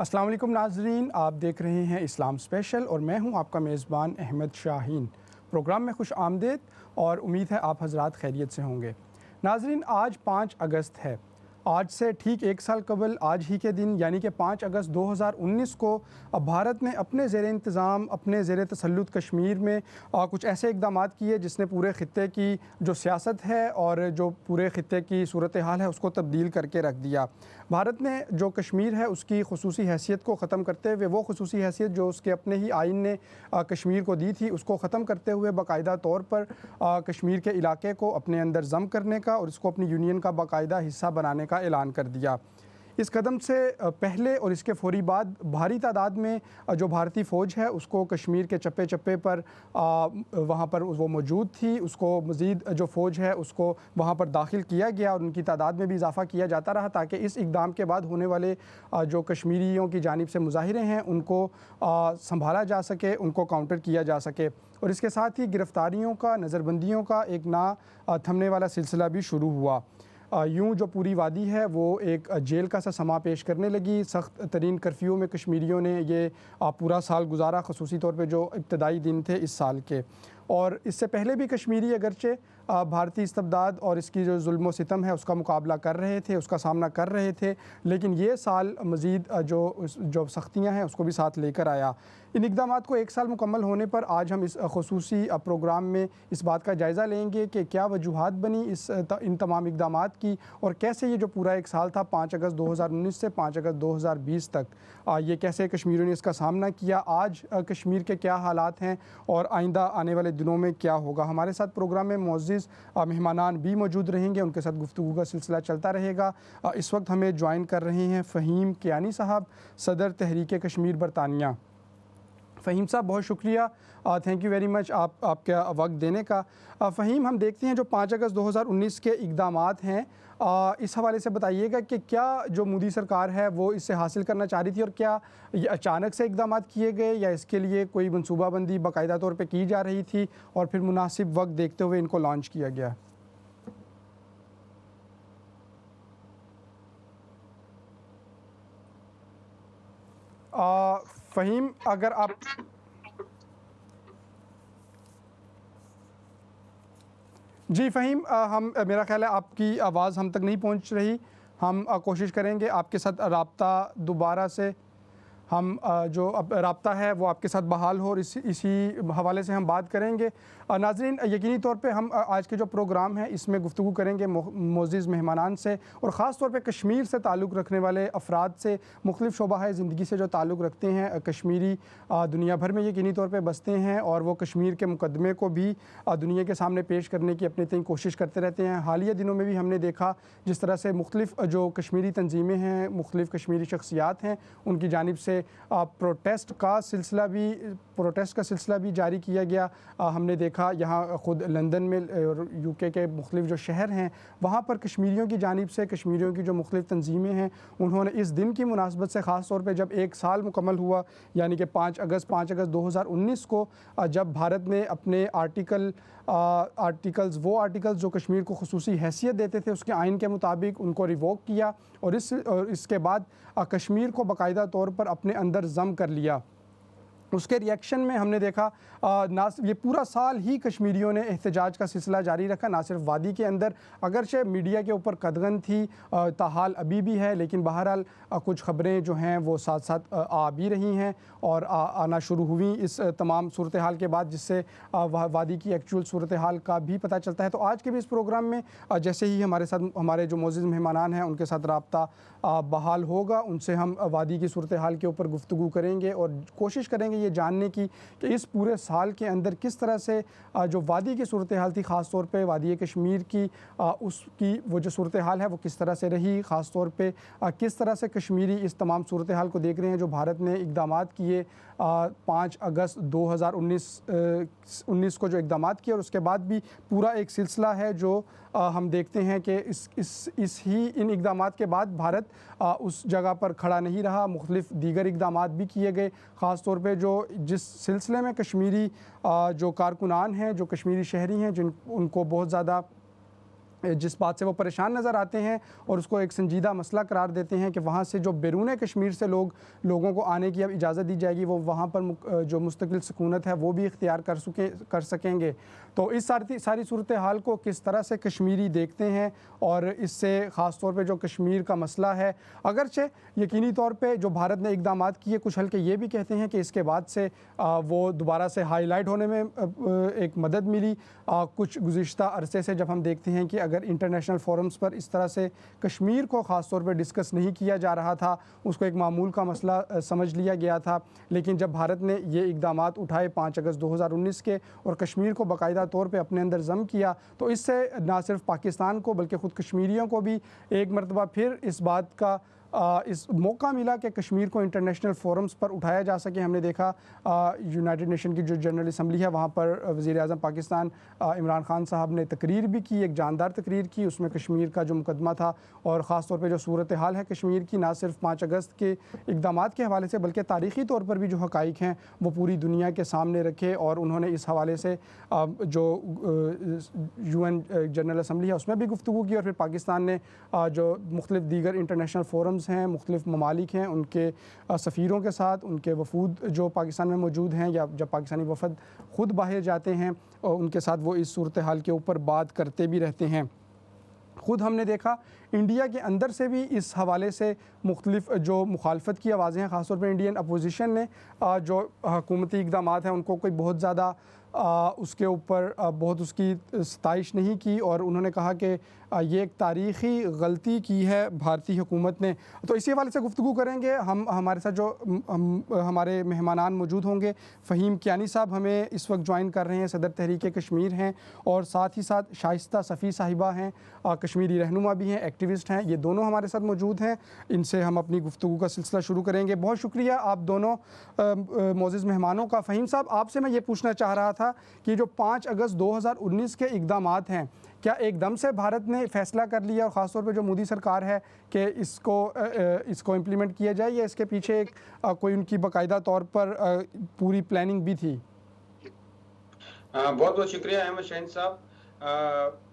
अस्सलाम वालेकुम नाजरीन, आप देख रहे हैं इस्लाम स्पेशल और मैं हूं आपका मेज़बान अहमद शाहीन। प्रोग्राम में खुश आमदेद और उम्मीद है आप हजरात खैरियत से होंगे। नाजरीन, आज 5 अगस्त है। आज से ठीक एक साल कबल आज ही के दिन यानी कि 5 अगस्त 2019 को भारत ने अपने ज़ेर इंतज़ाम अपने ज़ेर तसल्लुत कश्मीर में कुछ ऐसे इक़दाम किए जिसने पूरे ख़ित्ते की जो सियासत है और जो पूरे ख़ित्ते की सूरत हाल है उसको तब्दील करके रख दिया। भारत ने जो कश्मीर है उसकी ख़ुसूसी हैसियत को ख़त्म करते हुए, वो ख़ुसूसी हैसियत जो उसके अपने ही आइन ने कश्मीर को दी थी, उसको ख़त्म करते हुए बाकायदा तौर पर कश्मीर के इलाके को अपने अंदर ज़म करने का और इसको अपनी यूनियन का बाकायदा हिस्सा बनाने का ऐलान कर दिया। इस कदम से पहले और इसके फ़ौरी बाद भारी तादाद में जो भारतीय फ़ौज है उसको कश्मीर के चप्पे चप्पे पर वहाँ पर वो मौजूद थी। उसको मज़ीद जो फ़ौज है उसको वहाँ पर दाखिल किया गया और उनकी तादाद में भी इजाफ़ा किया जाता रहा ताकि इस इक़दाम के बाद होने वाले जो कश्मीरियों की जानिब से मुज़ाहिरे हैं उनको संभाला जा सके, उनको काउंटर किया जा सके। और इसके साथ ही गिरफ़्तारियों का, नज़रबंदियों का एक ना थमने वाला सिलसिला भी शुरू हुआ। यूँ जो पूरी वादी है वो एक जेल का सा समा पेश करने लगी। सख्त तरीन कर्फ्यू में कश्मीरियों ने ये पूरा साल गुजारा, ख़ुसूसी तौर पे जो इब्तदाई दिन थे इस साल के। और इससे पहले भी कश्मीरी अगरचे भारतीय इस्तबदाद और इसकी जो जुल्म व सितम है उसका मुकाबला कर रहे थे, उसका सामना कर रहे थे, लेकिन ये साल मज़ीद जो सख्तियाँ हैं उसको भी साथ लेकर आया। इन इक़दाम को एक साल मुकम्मल होने पर आज हम इस ख़ुसूसी प्रोग्राम में इस बात का जायज़ा लेंगे कि क्या वजूहात बनी इन तमाम इक़दाम की और कैसे ये जो पूरा एक साल था 5 अगस्त 2019 से 5 अगस्त 2020 तक ये कैसे कश्मीरियों ने इसका सामना किया। आज कश्मीर के क्या हालात हैं और आइंदा आने वाले दिनों में क्या होगा। हमारे साथ प्रोग्राम में मोअज़्ज़िज़ मेहमानान भी मौजूद रहेंगे, उनके साथ गुफ्तगू का सिलसिला चलता रहेगा। इस वक्त हमें ज्वाइन कर रहे हैं फ़हीम कियानी साहब, सदर तहरीक कश्मीर बरतानिया। फ़हीम साहब, बहुत शुक्रिया, थैंक यू वेरी मच आपका वक्त देने का। फ़हीम, हम देखते हैं जो 5 अगस्त 2019 के इक़दामात हैं, इस हवाले से बताइएगा कि क्या जो मोदी सरकार है वो इससे हासिल करना चाह रही थी और क्या ये अचानक से इक़दामात किए गए या इसके लिए कोई मनसूबाबंदी बाकायदा तौर पे की जा रही थी और फिर मुनासिब वक्त देखते हुए इनको लॉन्च किया गया। फ़हीम, अगर आप जी फ़हीम, हम मेरा ख़्याल है आपकी आवाज़ हम तक नहीं पहुंच रही। हम कोशिश करेंगे आपके साथ रब्ता दोबारा से हम जो अब रब्ता है वो आपके साथ बहाल हो और इसी हवाले से हम बात करेंगे। नाज़रीन, यकीनी तौर पे हम आज के जो प्रोग्राम है इसमें गुफ्तगू करेंगे मोअज़्ज़िज़ मेहमानान से और ख़ास तौर पे कश्मीर से ताल्लुक़ रखने वाले अफराद से, मुख्तलिफ़ शोबाए ज़िंदगी से जो ताल्लुक़ रखते हैं। कश्मीरी दुनिया भर में यकीनी तौर पे बसते हैं और वो कश्मीर के मुकदमे को भी दुनिया के सामने पेश करने की अपनी तय कोशिश करते रहते हैं। हालिया दिनों में भी हमने देखा जिस तरह से मुख्तलिफ़ जो कश्मीरी तंजीमें हैं, मुख्तलिफ़ कश्मीरी शख्सियात हैं, उनकी जानिब से प्रोटेस्ट का सिलसिला भी जारी किया गया। हमने देखा यहाँ ख़ुद लंदन में और यूके के मुख्तलिफ़ जो शहर हैं वहाँ पर कश्मीरियों की जानिब से कश्मीरियों की जो मुख्तलिफ़ तंजीमें हैं उन्होंने इस दिन की मुनासबत से ख़ास तौर पे जब एक साल मुकम्मल हुआ यानी कि 5 अगस्त 2019 को जब भारत ने अपने आर्टिकल्स जो कश्मीर को ख़ुसूसी हैसियत देते थे उसके आइन के मुताबिक उनको रिवोक किया और इसके बाद कश्मीर को बाकायदा तौर पर अपने अंदर ज़म कर लिया। उसके रिएक्शन में हमने देखा ये पूरा साल ही कश्मीरियों ने एहतजाज का सिलसिला जारी रखा, ना सिर्फ वादी के अंदर, अगरचे मीडिया के ऊपर कदगन थी, ताहाल अभी भी है, लेकिन बहरहाल कुछ ख़बरें जो हैं वो साथ साथ आ भी रही हैं और आना शुरू हुई इस तमाम सूरत हाल के बाद, जिससे वादी की एक्चुअल सूरत हाल का भी पता चलता है। तो आज के भी इस प्रोग्राम में जैसे ही हमारे साथ हमारे जो मोअज़्ज़िज़ मेहमानान हैं उनके साथ रब्ता बहाल होगा, उनसे हम वादी की सूरत हाल के ऊपर गुफ्तगू करेंगे और कोशिश करेंगे ये जानने की कि इस पूरे साल के अंदर किस तरह से जो वादी की सूरत हाल थी, ख़ास तौर पे वादी कश्मीर की उसकी वो जो सूरत हाल है वो किस तरह से रही, ख़ास तौर पे किस तरह से कश्मीरी इस तमाम सूरत हाल को देख रहे हैं जो भारत ने इक़दाम किए 5 अगस्त 2019 को जो इक़दाम किए और उसके बाद भी पूरा एक सिलसिला है जो हम देखते हैं कि इन इक़दाम के बाद भारत उस जगह पर खड़ा नहीं रहा, मुख्तलिफ़ दीगर इक़दाम भी किए गए। ख़ास तौर पे जिस सिलसिले में कश्मीरी जो कारकुनान हैं, जो कश्मीरी शहरी हैं, उनको बहुत ज़्यादा जिस बात से वो परेशान नज़र आते हैं और उसको एक संजीदा मसला करार देते हैं कि वहाँ से जो बैरून कश्मीर से लोगों को आने की अब इजाज़त दी जाएगी, वो वहाँ पर जो मुस्तकिल सुकूनत है वो भी इख्तियार कर सकेंगे। तो इस सारी सूरत हाल को किस तरह से कश्मीरी देखते हैं और इससे ख़ास तौर पे जो कश्मीर का मसला है, अगरचे यकीनी तौर पे जो भारत ने इक़दाम किए, कुछ हल्के ये भी कहते हैं कि इसके बाद से वो दोबारा से हाईलाइट होने में एक मदद मिली। कुछ गुज़िश्ता अरसे से जब हम देखते हैं कि अगर इंटरनेशनल फोरम्स पर इस तरह से कश्मीर को ख़ास तौर पर डिस्कस नहीं किया जा रहा था, उसको एक मामूल का मसला समझ लिया गया था, लेकिन जब भारत ने ये इक़दाम उठाए 5 अगस्त 2019 के और कश्मीर को बाकायदा तौर पे अपने अंदर ज़म किया, तो इससे ना सिर्फ पाकिस्तान को बल्कि ख़ुद कश्मीरियों को भी एक मरतबा फिर इस बात का इस मौका मिला कि कश्मीर को इंटरनेशनल फोरम्स पर उठाया जा सके। हमने देखा यूनाइटेड नेशन की जो जनरल असम्बली है वहाँ पर वज़ीर आज़म पाकिस्तान इमरान ख़ान साहब ने तकरीर भी की, एक जानदार तकरीर की। उसमें कश्मीर का जो मुकदमा था और ख़ास तौर पे जो सूरत हाल है कश्मीर की, ना सिर्फ 5 अगस्त के इक़दाम के हवाले से बल्कि तारीख़ी तौर पर भी जो हक़ाइक़ हैं वो पूरी दुनिया के सामने रखे। और उन्होंने इस हवाले से जो UN जनरल असम्बली है उसमें भी गुफ्तगू की और फिर पाकिस्तान ने जो मुख्तलिफ़ दीगर इंटरनेशनल फोरम्स हैं, मुख्तलिफ़ ममालिक हैं, उनके सफ़ीरों के साथ, उनके वफूद जो पाकिस्तान में मौजूद हैं या जब पाकिस्तानी वफद ख़ुद बाहर जाते हैं और उनके साथ वो इस सूरत हाल के ऊपर बात करते भी रहते हैं। ख़ुद हमने देखा इंडिया के अंदर से भी इस हवाले से मुख्तलिफ़ जो मुखालफत की आवाज़ें हैं, ख़ास तौर पर इंडियन अपोजिशन ने जो हुकूमती इक़दाम हैं उनको कोई बहुत ज़्यादा उसके ऊपर बहुत उसकी सताइश नहीं की और उन्होंने कहा कि ये एक तारीख़ी गलती की है भारतीय हुकूमत ने। तो इसी हवाले से गुफ्तगू करेंगे हम। हमारे साथ जो हमारे मेहमानान मौजूद होंगे, फ़हीम कियानी साहब हमें इस वक्त ज्वाइन कर रहे हैं, सदर तहरीक कश्मीर हैं, और साथ ही साथ शाइस्ता सफ़ी साहिबा हैं, कश्मीरी रहनुमा भी हैं, एक्टिविस्ट हैं। ये दोनों हमारे साथ मौजूद हैं। इनसे हम अपनी गुफ्तगू का सिलसिला शुरू करेंगे। बहुत शुक्रिया आप दोनों मोअज़्ज़िज़ मेहमानों का। फ़हीम साहब, आपसे मैं ये पूछना चाह रहा था कि जो 5 अगस्त 2019 के इक़दाम हैं, क्या एकदम से भारत ने फ़ैसला कर लिया और ख़ास तौर पे जो मोदी सरकार है कि इसको इम्प्लीमेंट किया जाए, या इसके पीछे एक कोई उनकी बाकायदा तौर पर पूरी प्लानिंग भी थी? बहुत बहुत शुक्रिया अहमद शाहीन साहब।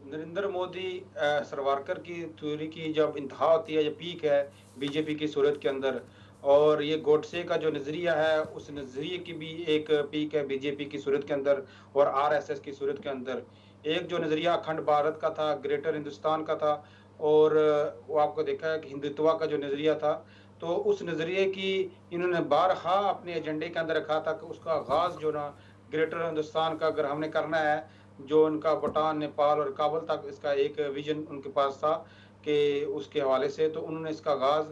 नरेंद्र मोदी सरवारकर की थ्योरी की जब इंतहा होती है, जब पीक है बीजेपी की सूरत के अंदर, और ये गोडसे का जो नज़रिया है उस नज़रिए की भी एक पीक है बीजेपी की सूरत के अंदर और आरएसएस की सूरत के अंदर। एक जो नज़रिया अखंड भारत का था, ग्रेटर हिंदुस्तान का था, और वो आपको देखा है कि हिंदुत्व का जो नज़रिया था, तो उस नज़रिए की इन्होंने बारहा अपने एजेंडे के अंदर रखा था कि उसका आगाज़ जो ना ग्रेटर हिंदुस्तान का अगर हमने करना है, जो उनका भूटान, नेपाल और काबल तक इसका एक विजन उनके पास था कि उसके हवाले से, तो उन्होंने इसका आगाज़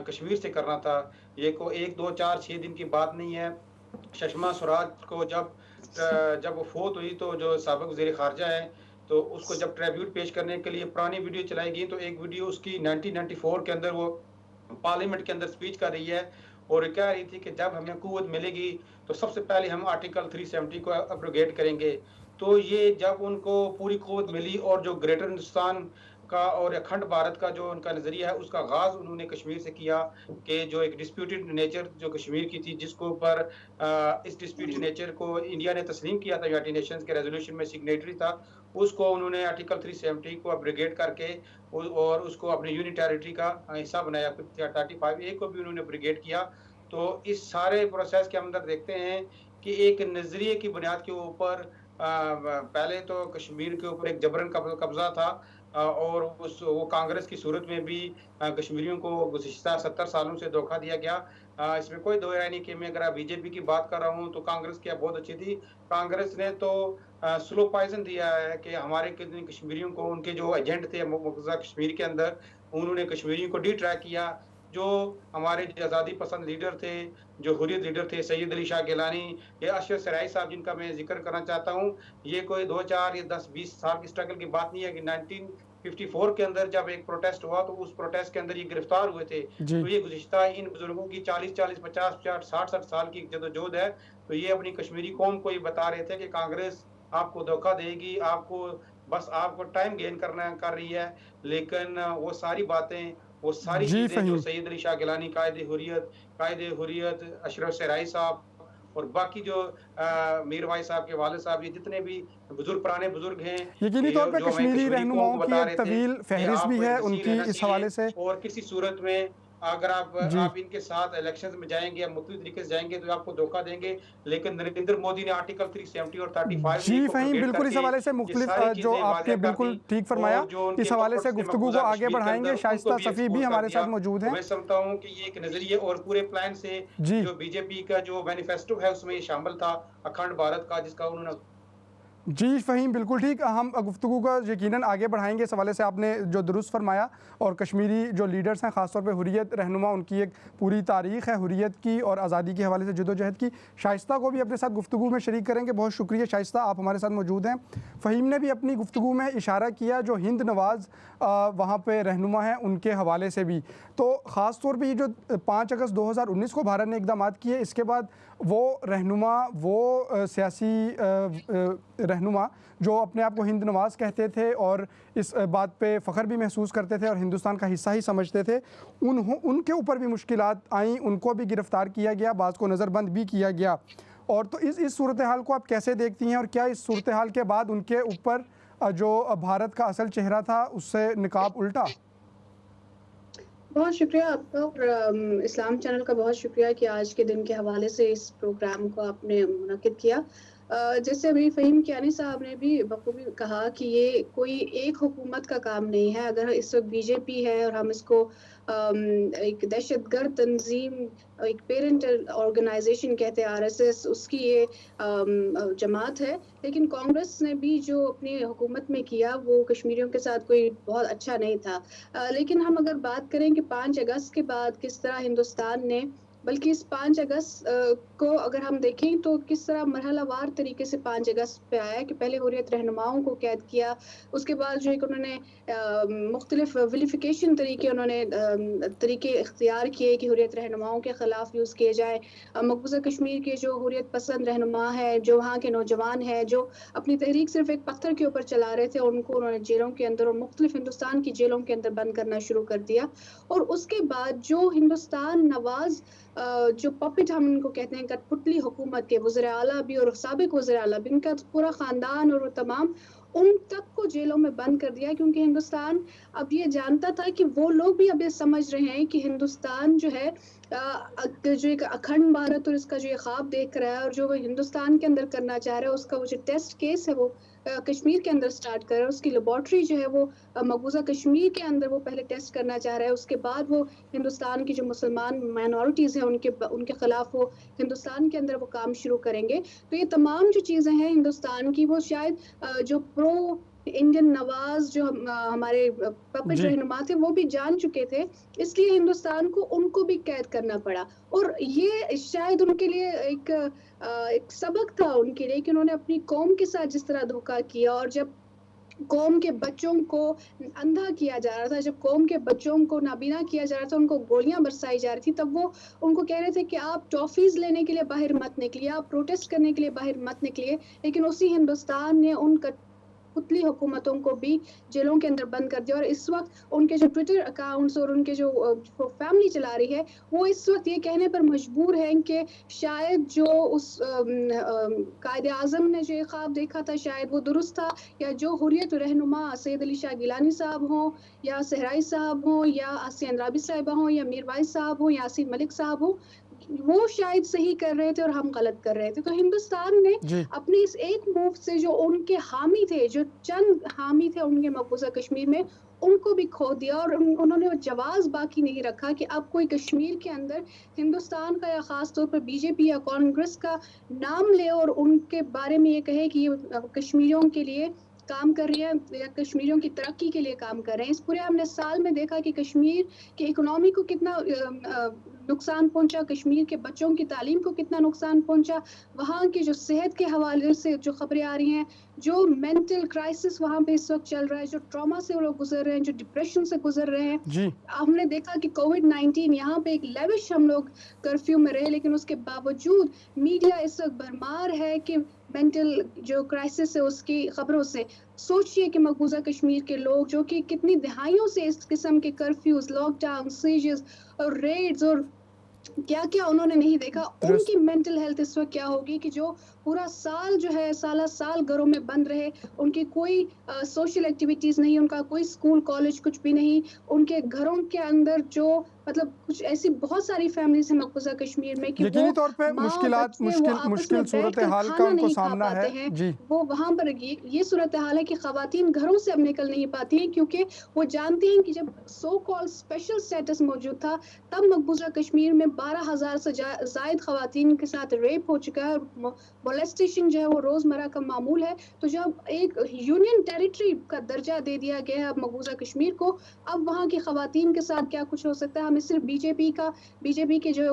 कश्मीर से करना था। ये को 1, 2, 4, 6 दिन की बात नहीं है। सुषमा स्वराज को जब वो फोत हुई, तो जो साबिक़ वज़ीर ख़ारिजा है, तो उसको जब ट्रिब्यूट पेश करने के लिए पुरानी वीडियो चलाई गई, तो एक वीडियो उसकी 1994 के अंदर वो पार्लियामेंट के अंदर स्पीच कर रही है और कह रही थी कि जब हमें क़ुव्वत मिलेगी तो सबसे पहले हम आर्टिकल 370 को एब्रोगेट करेंगे। तो ये जब उनको पूरी क़ुव्वत मिली और जो ग्रेटर हिंदुस्तान का और अखंड भारत का जो उनका नज़रिया है, उसका आगाज़ उन्होंने कश्मीर से किया कि जो एक डिस्प्यूटेड नेचर जो कश्मीर की थी, जिसको ऊपर इस डिस्प्यूटेड नेचर को इंडिया ने तस्लीम किया था, यूनाइटेड नेशंस के रेजोल्यूशन में सिग्नेटरी था, उसको उन्होंने आर्टिकल 370 को एब्रोगेट करके और उसको अपनी यूनियन टेरिटरी का हिस्सा बनाया। फिर 35A को भी उन्होंने एब्रोगेट किया। तो इस सारे प्रोसेस के अंदर देखते हैं कि एक नज़रिए की बुनियाद के ऊपर पहले तो कश्मीर के ऊपर एक जबरन कब्जा था, और वो कांग्रेस की सूरत में भी कश्मीरियों को गुज़िश्ता 70 सालों से धोखा दिया गया। इसमें कोई दो राय नहीं कि मैं अगर बीजेपी की बात कर रहा हूँ तो कांग्रेस क्या बहुत अच्छी थी। कांग्रेस ने तो स्लो पॉइजन दिया है कि हमारे कितने कश्मीरियों को, उनके जो एजेंट थे मकबूजा कश्मीर के अंदर, उन्होंने कश्मीरियों को डिट्रैक किया। जो हमारे आज़ादी पसंद लीडर थे, जो हुर्रियत लीडर थे, सैयद अली शाह गिलानी या अशरफ सराई साहब, जिनका मैं जिक्र करना चाहता हूँ, ये कोई 2, 4 या 10, 20 साल की स्ट्रगल की बात नहीं है कि 1954 के अंदर जब एक प्रोटेस्ट हुआ तो उस प्रोटेस्ट के अंदर ये गिरफ्तार हुए थे। तो ये गुज़िश्ता इन बुजुर्गों की 40-40, 50-50, 60-60 साल की जदोजहद है। तो ये अपनी कश्मीरी कौम को ये बता रहे थे कि कांग्रेस आपको धोखा देगी, आपको टाइम गेन कर रही है, लेकिन वो सारी बातें, वो सारी जी चीज़ें जो फ़हीम। सैयद अली शाह गिलानी, कायदे हुर्रियत, अशरफ सराई साहब और बाकी जो मीर भाई साहब के वालिद साहब, ये जितने भी पुराने बुजुर्ग हैं, यकीनी ये तौर पे जो हमें कश्मीरी कश्मीरी कौम रहनुमाओं को की बता एक रहे थे तवील कि फहरिस्त भी आप है नसीह उनकी रहना इस हवाले से। चाहिए, और किसी सूरत में अगर जी आप इनके साथ इलेक्शंस में जाएँगे या मुख्तलिफ तरीके से जाएँगे तो आपको धोखा देंगे। लेकिन नरेंद्र मोदी ने आर्टिकल 370 और 35 ए जी को फ़हीम, प्रोगेट बिल्कुल इस करके हवाले से ये मुख्तलिफ सारी जो चीज़ें आपने वाज़ह कर दी, बिल्कुल ठीक फरमाया, और जो इस उनके हवाले से पपेट्स थे गुफ्तगू को मकबूज़ा आगे कश्मीर के अंदर, बढ़ाएँगे। उनको शाइस्ता भी सफ़ी भी एक्सपोज़ कर हमारे दिया। साथ मौजूद तो हैं। मैं समझता हूँ कि ये एक नज़रिए और पूरे प्लान से जी। जो बीजेपी का जो मैनिफेस्टो है उसमें ये शामिल था, अखंड भारत का, जिसका उन्होंने जी फ़हीम, बिल्कुल ठीक। हम गुफ्तगू का यकीनन आगे बढ़ाएँगे इस हवाले से। आपने जो दुरुस्त फ़रमाया, और कश्मीरी जो लीडर्स हैं, ख़ास तौर पे हुर्रियत रहनुमा, उनकी एक पूरी तारीख़ है हुर्रियत की और आज़ादी के हवाले से जद्दोजहद की। शाइस्ता को भी अपने साथ गुफ्तगू में शरीक करेंगे। बहुत शुक्रिया शाइस्ता, आप हमारे साथ मौजूद हैं। फ़हीम ने भी अपनी गुफ्तगू में इशारा किया जो हिंद नवाज़ वहाँ पे रहनुमा हैं, उनके हवाले से भी। तो ख़ास तौर पे ये जो 5 अगस्त 2019 को भारत ने इक़दामात किए, इसके बाद वो रहनुमा, वो सियासी रहनुमा जो अपने आप को हिंद नवाज़ कहते थे और इस बात पे फ़ख्र भी महसूस करते थे और हिंदुस्तान का हिस्सा ही समझते थे, उनके ऊपर भी मुश्किलात आईं, उनको भी गिरफ़्तार किया गया, बाज़ को नज़रबंद भी किया गया। और तो इस सूरत हाल को आप कैसे देखती हैं, और क्या इस सूरत हाल के बाद उनके ऊपर जो भारत का असल चेहरा था उससे निकाब उल्टा? बहुत शुक्रिया आपका, और इस्लाम चैनल का बहुत शुक्रिया कि आज के दिन के हवाले से इस प्रोग्राम को आपने मुनक्किद किया। जैसे अभी फ़हीम कियानी साहब ने भी बखूबी कहा कि ये कोई एक हुकूमत का काम नहीं है। अगर इस वक़्त बीजेपी है और हम इसको एक दहशतगर्द तंज़ीम, एक पेरेंटल ऑर्गेनाइज़ेशन कहते हैं आरएसएस, उसकी ये जमात है। लेकिन कांग्रेस ने भी जो अपनी हुकूमत में किया वो कश्मीरियों के साथ कोई बहुत अच्छा नहीं था। लेकिन हम अगर बात करें कि 5 अगस्त के बाद किस तरह हिंदुस्तान ने, बल्कि इस 5 अगस्त को अगर हम देखें तो किस तरह मरहलावार तरीके से 5 अगस्त पे आया कि पहले हुर्रियत रहनुमाओं को कैद किया, उसके बाद जो एक उन्होंने मुख्तलिफ विलिफिकेशन तरीके उन्होंने तरीके इख्तियार किए कि हुर्रियत रहनुमाओं के ख़िलाफ़ यूज़ किए जाएँ। मकबूज़ा कश्मीर के जो हुर्रियत पसंद रहनुमा हैं, जो वहाँ के नौजवान हैं, जो अपनी तहरीक सिर्फ़ एक पत्थर के ऊपर चला रहे थे, उनको उन्होंने जेलों के अंदर और मुख्तलिफ हिंदुस्तान की जेलों के अंदर बंद करना शुरू कर दिया। और उसके बाद जो हिंदुस्तान नवाज़ जो पपेट हम इनको कहते हैं, कठपुतली हुकूमत के वज़ीर आला भी और साबिक वज़ीर आला भी, इनका पूरा ख़ानदान और वो तमाम, उन तक को जेलों में बंद कर दिया, क्योंकि हिंदुस्तान अब ये जानता था कि वो लोग भी अब ये समझ रहे हैं कि हिंदुस्तान जो है जो एक अखंड भारत और इसका जो ये ख्वाब देख रहा है और जो वो हिंदुस्तान के अंदर करना चाह रहा है, उसका वो जो टेस्ट केस है वो कश्मीर के अंदर स्टार्ट कर रहा है। उसकी लेबॉर्ट्री जो है वो मकबूज़ा कश्मीर के अंदर वो पहले टेस्ट करना चाह रहा है। उसके बाद वो हिंदुस्तान की जो मुसलमान माइनॉरिटीज़ हैं उनके ख़िलाफ़ वो हिंदुस्तान के अंदर वो काम शुरू करेंगे। तो ये तमाम जो चीज़ें हैं हिंदुस्तान की, वो शायद जो प्रो इंडियन नवाज़ जो हमारे पपेट जी रहनुमा थे वो भी जान चुके थे, इसलिए हिंदुस्तान को उनको भी कैद करना पड़ा। और ये शायद उनके लिए एक सबक था उनके लिए कि उन्होंने अपनी कौम के साथ जिस तरह धोखा किया, और जब कौम के बच्चों को अंधा किया जा रहा था, जब कौम के बच्चों को नाबीना किया जा रहा था, उनको गोलियां बरसाई जा रही थी, तब वो उनको कह रहे थे कि आप टॉफीज लेने के लिए बाहर मत निकलिए, आप प्रोटेस्ट करने के लिए बाहर मत निकलिए। लेकिन उसी हिंदुस्तान ने उन पुतली हुकूमतों को भी जेलों के अंदर बंद कर दिया। और इस वक्त उनके जो ट्विटर अकाउंट्स और उनके जो फैमिली चला रही है, वो इस वक्त ये कहने पर मजबूर हैं कि शायद जो उस कायदे आज़म ने जो ये ख्वाब देखा था शायद वो दुरुस्त था, या जो हुर्रियत रहनुमा सैयद अली शाह गिलानी साहब हों, या सहराई साहब हों, या आसिया अंद्राबी साहिबा हों, या मीर वाइस साहब हों, या यासीन मलिक साहब हों, वो शायद सही कर रहे थे और हम गलत कर रहे थे। तो हिंदुस्तान ने जी अपनी इस एक मूव से जो उनके हामी थे, जो चंद हामी थे उनके मकबूजा कश्मीर में, उनको भी खो दिया, और उन्होंने वो जवाज़ बाकी नहीं रखा कि अब कोई कश्मीर के अंदर हिंदुस्तान का या ख़ास तौर पर बीजेपी या कांग्रेस का नाम ले और उनके बारे में ये कहे कि ये कश्मीरियों के लिए काम कर रही है या कश्मीरियों की तरक्की के लिए काम कर रहे हैं। इस पूरे हमने साल में देखा कि कश्मीर की इकोनॉमी को कितना नुकसान पहुंचा, कश्मीर के बच्चों की तालीम को कितना नुकसान पहुंचा, वहाँ की जो सेहत के हवाले से जो खबरें आ रही हैं, जो मेंटल क्राइसिस वहाँ पे इस वक्त चल रहा है, जो ट्रॉमा से वो लोग गुजर रहे हैं, जो डिप्रेशन से गुजर रहे हैं। जी हमने देखा कि कोविड-19 यहाँ पे एक लेविश हम लोग कर्फ्यू में रहे, लेकिन उसके बावजूद मीडिया इस वक्त भरमार है कि मेंटल जो क्राइसिस है उसकी खबरों से। सोचिए कि मकबूजा कश्मीर के लोग जो कि कितनी दहाइयों से इस किस्म के कर्फ्यूज, लॉकडाउन, सीजेस और रेड्स और क्या-क्या उन्होंने नहीं देखा, दुरुस्त। उनकी मेंटल हेल्थ इस वक़्त क्या होगी कि जो पूरा साल जो है साला-साल घरों में बंद रहे, उनकी कोई सोशल एक्टिविटीज़ नहीं, उनका कोई स्कूल, कॉलेज कुछ भी नहीं, उनके घरों के अंदर जो मतलब कुछ ऐसी बहुत सारी फैमिलीज़ हैं मकबूज़ा कश्मीर में कि वो यकीनी तौर पे माँ, बच्चे वो मुश्किल आपस मुश्किल में सूरत बैठकर हाल का खाना उनको नहीं खा सामना है। पाते हैं। जी। वो वहाँ पर ये सूरत-ए-हाल है कि ख़वातीन घरों से अब निकल नहीं पाती हैं क्योंकि वो जानती हैं कि जब सो कॉल्ड स्पेशल स्टेटस मौजूद था, तब मकबूजा कश्मीर में 12,000 से ज़ायद ख़वातीन के साथ रेप हो चुका है और मोलेस्टेशन जो है वो रोज़मर्रा का मामूल है। तो जब एक यूनियन टेरिटरी का दर्जा दे दिया गया है अब मकबूजा कश्मीर को, अब वहाँ की ख़वातीन के साथ क्या कुछ हो सकता है, हमें सिर्फ़ बीजेपी के जो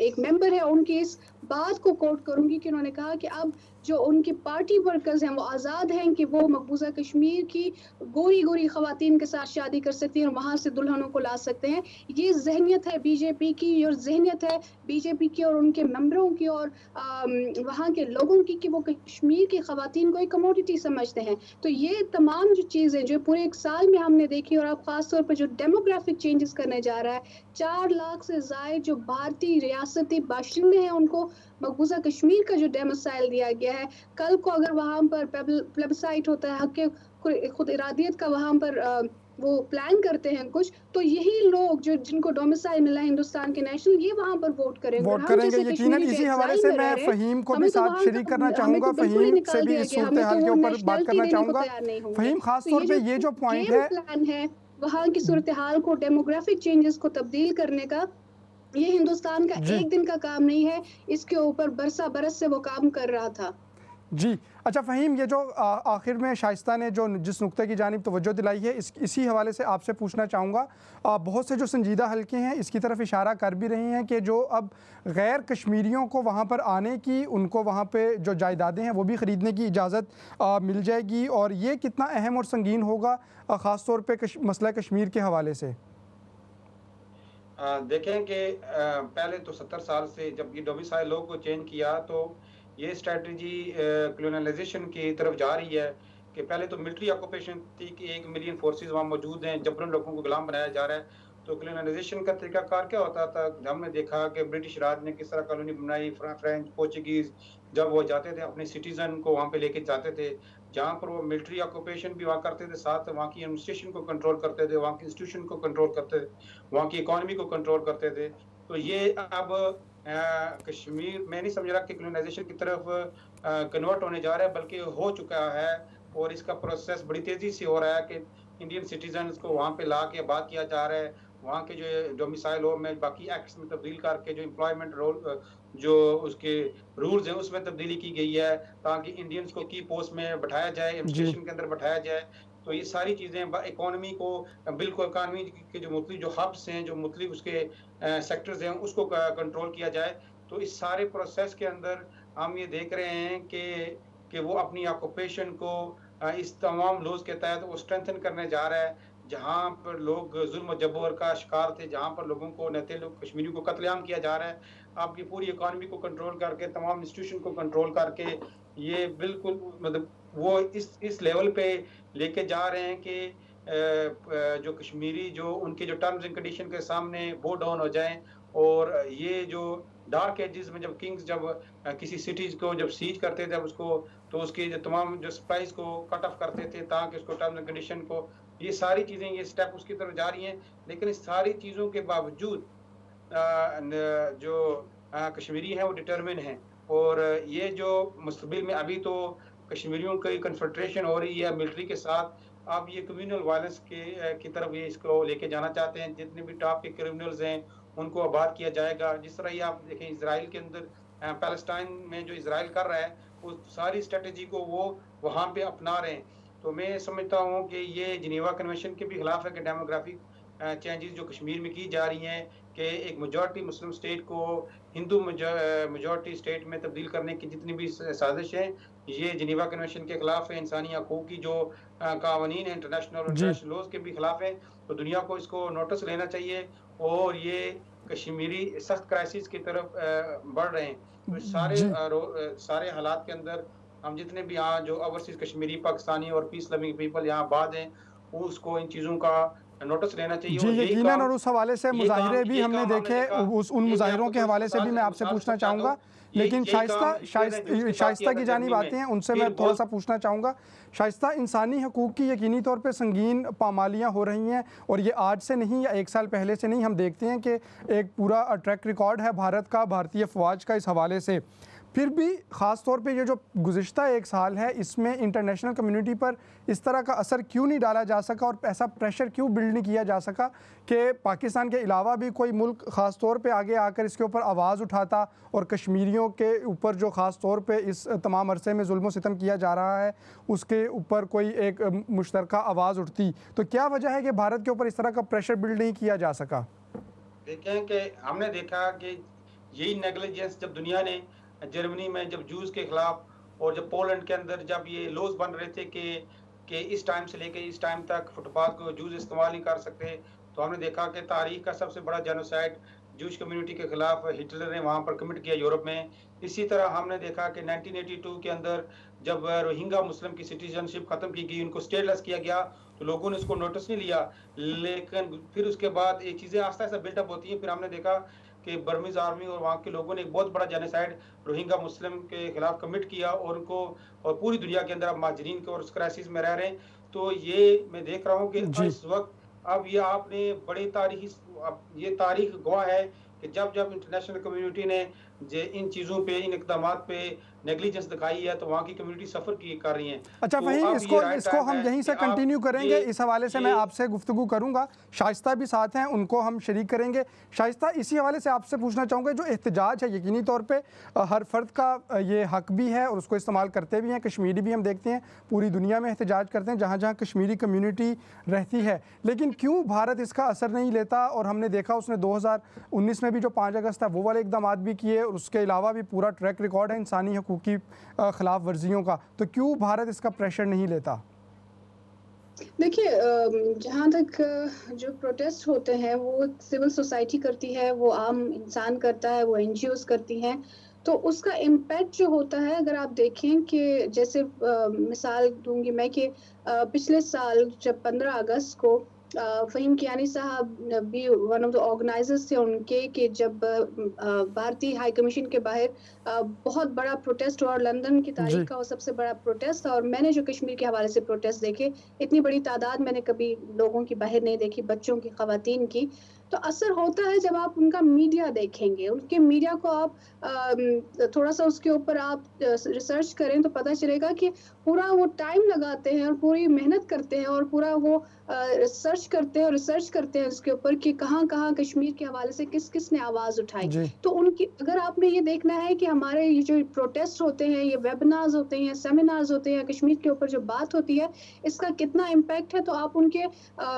एक मेंबर है उनकी इस बात को कोट करूँगी कि उन्होंने कहा कि अब जो उनके पार्टी वर्कर्स हैं वो आज़ाद हैं कि वो मकबूजा कश्मीर की गोरी-गोरी ख़वातीन के साथ शादी कर सकती हैं और वहाँ से दुल्हनों को ला सकते हैं। ये ज़हनियत है बीजेपी की और ज़हनियत है बीजेपी की और उनके मेंबरों की और वहाँ के लोगों की कि वो कश्मीर की ख़वातीन को एक कमोडिटी समझते हैं। तो ये तमाम जो चीज़ें जो पूरे 1 साल में हमने देखी और अब ख़ास तौर पे जो डेमोग्राफिक चेंजेज़ करने जा रहा है, 4 लाख से ज़ायद जो भारतीय रियासती बाशिंदे हैं उनको मकबूजा कश्मीर का जो डोमिसाइल दिया गया है, कल को अगर वहाँ पर प्लेबिसाइट होता है, हक़ के खुद इरादियत का वहाँ पर वो प्लान करते हैं कुछ, तो यही लोग जो जिनको डोमिसाइल मिला है हिंदुस्तान के नेशनल, ये वहाँ पर वोट करेंगे और वोट हम करेंगे जैसे यकीनन। कश्मीरी जो इसी हवाले एक्साइल से में रह मैं रहे हैं, फ़हीम को भी हमें तो साथ वहाँ शरीक करना का हमें तो चाहूँगा। बिल्कुल ही फ़हीम से निकाल भी दिया इस गया, सूरत हमें तो हाल के वो ऊपर बात नेशनैलिटी करना देने को चाहूँगा। तैयार नहीं होंगे। फ़हीम, ख़ास तो तौर ये पे जो ये जो पॉइंट गेम है। प्लान है, वहाँ की सूरत-ए-हाल को डेमोग्राफिक चेंजेज़ को तब्दील करने का, ये हिंदुस्तान का जी। एक दिन का काम नहीं है, इसके ऊपर बरस से वो काम कर रहा था। जी। अच्छा फ़हीम, ये जो आखिर में शाइस्ता ने जो जिस नुक्ते की जानिब तवज्जो दिलाई है, इसी हवाले से आपसे पूछना चाहूँगा। बहुत से जो संजीदा हलके हैं इसकी तरफ इशारा कर भी रहे हैं कि जो अब गैर कश्मीरियों को वहाँ पर आने की, उनको वहाँ पे जो जायदादें हैं वो भी ख़रीदने की इजाज़त मिल जाएगी, और ये कितना अहम और संगीन होगा ख़ास तौर पे मसला कश्मीर के हवाले से? देखें कि पहले तो 70 साल से जब ये डोमिसाइल लॉ को चेंज किया तो ये स्ट्रैटेजी कॉलोनाइजेशन की तरफ जा रही है कि पहले तो मिलिट्री ऑक्यूपेशन थी कि 1 मिलियन फोर्सेस वहाँ मौजूद हैं, जबरन लोगों को गुलाम बनाया जा रहा है। तो कॉलोनाइजेशन का तरीकाकार क्या होता था? हमने देखा कि ब्रिटिश राज ने किस तरह कॉलोनी बनाई, फ्रेंच, पोर्चुगीज़ जब वो जाते थे अपने सिटीज़न को वहाँ पे लेके जाते थे, जहाँ पर वो मिलिट्री ऑक्यूपेशन भी वहाँ करते थे, साथ वहाँ की एडमिनिस्ट्रेशन को कंट्रोल करते थे, वहाँ की इंस्टीट्यूशन को कंट्रोल करते थे, वहाँ की इकोनॉमी को कंट्रोल करते थे। तो ये अब कश्मीर मैं नहीं समझ रहा कि कॉलोनाइजेशन की तरफ कन्वर्ट होने जा रहा है, बल्कि हो चुका है और इसका प्रोसेस बड़ी तेज़ी से हो रहा है कि इंडियन सिटीज़न्स को वहाँ पे ला के आबाद किया जा रहा है। वहाँ के जो डोमिसाइल लॉ में बाकी एक्ट्स में तब्दील करके जो एम्प्लॉयमेंट रोल जो उसके रूल्स हैं उसमें तब्दीली की गई है, ताकि इंडियंस को की पोस्ट में बैठाया जाए, जी। एडमिनिस्ट्रेशन के अंदर बैठाया जाए। तो ये सारी चीज़ें इकोनॉमी को बिल्कुल इकोनॉमी के जो मुख्तलिफ जो हब्स हैं, जो मुख्तलिफ उसके सेक्टर्स हैं, उसको कंट्रोल किया जाए। तो इस सारे प्रोसेस के अंदर हम ये देख रहे हैं कि वो अपनी ऑक्यूपेशन को इस तमाम लॉज़ के तहत वो स्ट्रेंथन करने जा रहा है। जहाँ पर लोग ज़ुल्म जबर का शिकार थे, जहाँ पर लोगों को नते लोग कश्मीरियों को कत्लेआम किया जा रहा है, आपकी पूरी इकोनॉमी को कंट्रोल करके, तमाम इंस्टीट्यूशन को कंट्रोल करके, ये बिल्कुल मतलब वो इस लेवल पे लेके जा रहे हैं कि जो कश्मीरी जो उनके जो टर्म्स एंड कंडीशन के सामने बो डाउन हो जाएँ, और ये जो डार्क एजेस में जब किंग्स जब किसी सिटीज़ को जब सीज करते थे, अब उसको तो उसकी जो तमाम जो सप्लाइज़ को कट ऑफ करते थे ताकि उसको टर्म्स एंड कंडीशन को, ये सारी चीज़ें, ये स्टेप उसकी तरफ जा रही हैं। लेकिन इस सारी चीज़ों के बावजूद जो कश्मीरी हैं वो डिटरमिन हैं, और ये जो मुस्तक़बिल में अभी तो कश्मीरियों की कन्फेडरेशन हो रही है मिलिट्री के साथ, अब ये कम्युनल वायलेंस की तरफ ये इसको लेके जाना चाहते हैं। जितने भी टॉप के क्रिमिनल्स हैं उनको आबाद किया जाएगा। जिस तरह ये आप देखें इज़राइल के अंदर पैलेस्टाइन में जो इज़राइल कर रहा है, वो सारी स्ट्रैटेजी को वो वहाँ पे अपना रहे हैं। तो मैं समझता हूँ कि ये जिनेवा कन्वेंशन के भी खिलाफ है कि डेमोग्राफिक चेंजेस जो कश्मीर में की जा रही हैं, कि एक मेजॉरिटी मुस्लिम स्टेट को हिंदू मेजॉरिटी स्टेट में तब्दील करने की जितनी भी साजिश है, ये जिनेवा कन्वेंशन के खिलाफ है, इंसानी हकूक़ की जो कानून है इंटरनेशनल और जी। इंटरनेशनल लॉज़ के भी खिलाफ है। तो दुनिया को इसको नोटिस लेना चाहिए, और ये कश्मीरी सख्त क्राइसिस की तरफ बढ़ रहे हैं। तो जी। सारे हालात के अंदर हम जितने भी यहाँ जो ओवरसीज़ कश्मीरी, पाकिस्तानी और पीस लविंग पीपल यहाँ आबाद हैं, वो उसको इन चीज़ों का नोटिस लेना चाहिए। जी, और यही यकीनन, काम और उस हवाले से ये काम मुज़ाहिरे भी ये हमने काम हमने देखे, देखा। उस उन ये मैं मुज़ाहिरों आपको के थोड़ी हवाले से भी मैं आपसे मिसाल पूछना समझाता चाहूँगा। हूँ। ये लेकिन यही काम हिटलर ने रूस के साथ शाइस्ता किया था की जानिब जर्मनी आते में। हैं, उनसे फिर मैं थोड़ा-सा पूछना चाहूँगा। शाइस्ता, इंसानी हकूक़ की यकीनी तौर पे संगीन पामालियाँ हो रही हैं, और ये आज से नहीं या 1 साल पहले से नहीं, हम देखते हैं कि एक पूरा ट्रैक रिकॉर्ड है भारत का, भारतीय फ़ौज का इस हवाले से। फिर भी ख़ास तौर पे ये जो गुज़िश्ता 1 साल है, इसमें इंटरनेशनल कम्युनिटी पर इस तरह का असर क्यों नहीं डाला जा सका, और ऐसा प्रेशर क्यों बिल्ड नहीं किया जा सका कि पाकिस्तान के अलावा भी कोई मुल्क ख़ास तौर पे आगे आकर इसके ऊपर आवाज़ उठाता, और कश्मीरियों के ऊपर जो ख़ास तौर पे इस तमाम अरसे में जुल्म सितम किया जा रहा है, उसके ऊपर कोई एक मुश्तरका आवाज़ उठती। तो क्या वजह है कि भारत के ऊपर इस तरह का प्रेशर बिल्ड नहीं किया जा सका? देखें कि हमने देखा कि यही नेग्लिजेंस जब दुनिया ने जर्मनी में जब जूस के खिलाफ, और जब पोलैंड के अंदर जब ये लॉज बन रहे थे कि इस टाइम से लेके इस टाइम तक फुटपाथ को जूस इस्तेमाल नहीं कर सकते, तो हमने देखा कि तारीख का सबसे बड़ा जेनोसाइड जूश कम्युनिटी के खिलाफ हिटलर ने वहां पर कमिट किया यूरोप में। इसी तरह हमने देखा कि 1982 के अंदर जब रोहिंग्या मुस्लिम की सिटीजनशिप खत्म की गई, उनको स्टेटलेस किया गया, तो लोगों ने इसको नोटिस नहीं लिया। लेकिन फिर उसके बाद ये चीजें आस्ता आस्ता बिल्टअप होती हैं। फिर हमने देखा कि बर्मीज आर्मी और वहाँ के लोगों ने एक बहुत बड़ा जेनोसाइड रोहिंग्या मुस्लिम के खिलाफ कमिट किया, और उनको और पूरी दुनिया के अंदर अब महाजरीन के और उस क्राइसिस में रह रहे हैं। तो ये मैं देख रहा हूँ कि जी। इस वक्त अब ये आपने बड़ी तारीखी, अब ये तारीख गवाह है कि जब जब इंटरनेशनल कम्युनिटी ने इन चीज़ों पे, इन इकदामात पे नेग्लिजेंस दिखाई है, तो वहाँ की कम्युनिटी सफ़र की कर रही है। अच्छा तो फ़हीम, अब ये राइट इसको टाइम हम है यहीं कि से आप कंटिन्यू करेंगे। इस हवाले से मैं ये आपसे गुफ्तगू करूँगा। शाइस्ता भी साथ हैं, उनको हम शरीक करेंगे। शाइस्ता, इसी हवाले से आपसे पूछना चाहूँगा, जो एहतजाज है यकीनी तौर पे हर फ़र्द का ये हक भी है और उसको इस्तेमाल करते भी हैं। कश्मीरी भी हम देखते हैं पूरी दुनिया में एहतजाज करते हैं जहाँ जहाँ कश्मीरी कम्यूनिटी रहती है, लेकिन क्यों भारत इसका असर नहीं लेता? और हमने देखा उसने 2019 में भी जो 5 अगस्त था वो वाले इकदाम भी किए, और उसके अलावा भी पूरा ट्रैक रिकॉर्ड है इंसानी हकूक़ की खिलाफ वर्जियों का। तो क्यों भारत इसका प्रेशर नहीं लेता? देखिए, जहाँ तक जो प्रोटेस्ट होते हैं वो सिविल सोसाइटी करती है, वो आम इंसान करता है, वो एनजीओज़ करती हैं। तो उसका इम्पैक्ट जो होता है, अगर आप देखें कि जैसे मिसाल दूँगी मैं कि पिछले साल जब 15 अगस्त को फ़हीम कियानी साहब भी वन ऑफ द ऑर्गेनाइज़र्स थे उनके, कि जब भारतीय हाई कमीशन के बाहर बहुत बड़ा प्रोटेस्ट हुआ, और लंदन की तारीख जी। का वो सबसे बड़ा प्रोटेस्ट था। और मैंने जो कश्मीर के हवाले से प्रोटेस्ट देखे, इतनी बड़ी तादाद मैंने कभी लोगों की बाहर नहीं देखी, बच्चों की, ख़वातीन की। तो असर होता है जब आप उनका मीडिया देखेंगे, उनके मीडिया को आप थोड़ा-सा उसके ऊपर आप रिसर्च करें, तो पता चलेगा कि पूरा वो टाइम लगाते हैं और पूरी मेहनत करते हैं, और पूरा वो सर्च करते हैं और रिसर्च करते हैं उसके ऊपर कि कहाँ-कहाँ कश्मीर के हवाले से किस-किस ने आवाज़ उठाई। जी। तो उनकी, अगर आपने ये देखना है कि हमारे ये जो प्रोटेस्ट होते हैं, ये वेबिनार्स होते हैं, सेमिनार्स होते हैं, कश्मीर के ऊपर जो बात होती है, इसका कितना इम्पैक्ट है, तो आप उनके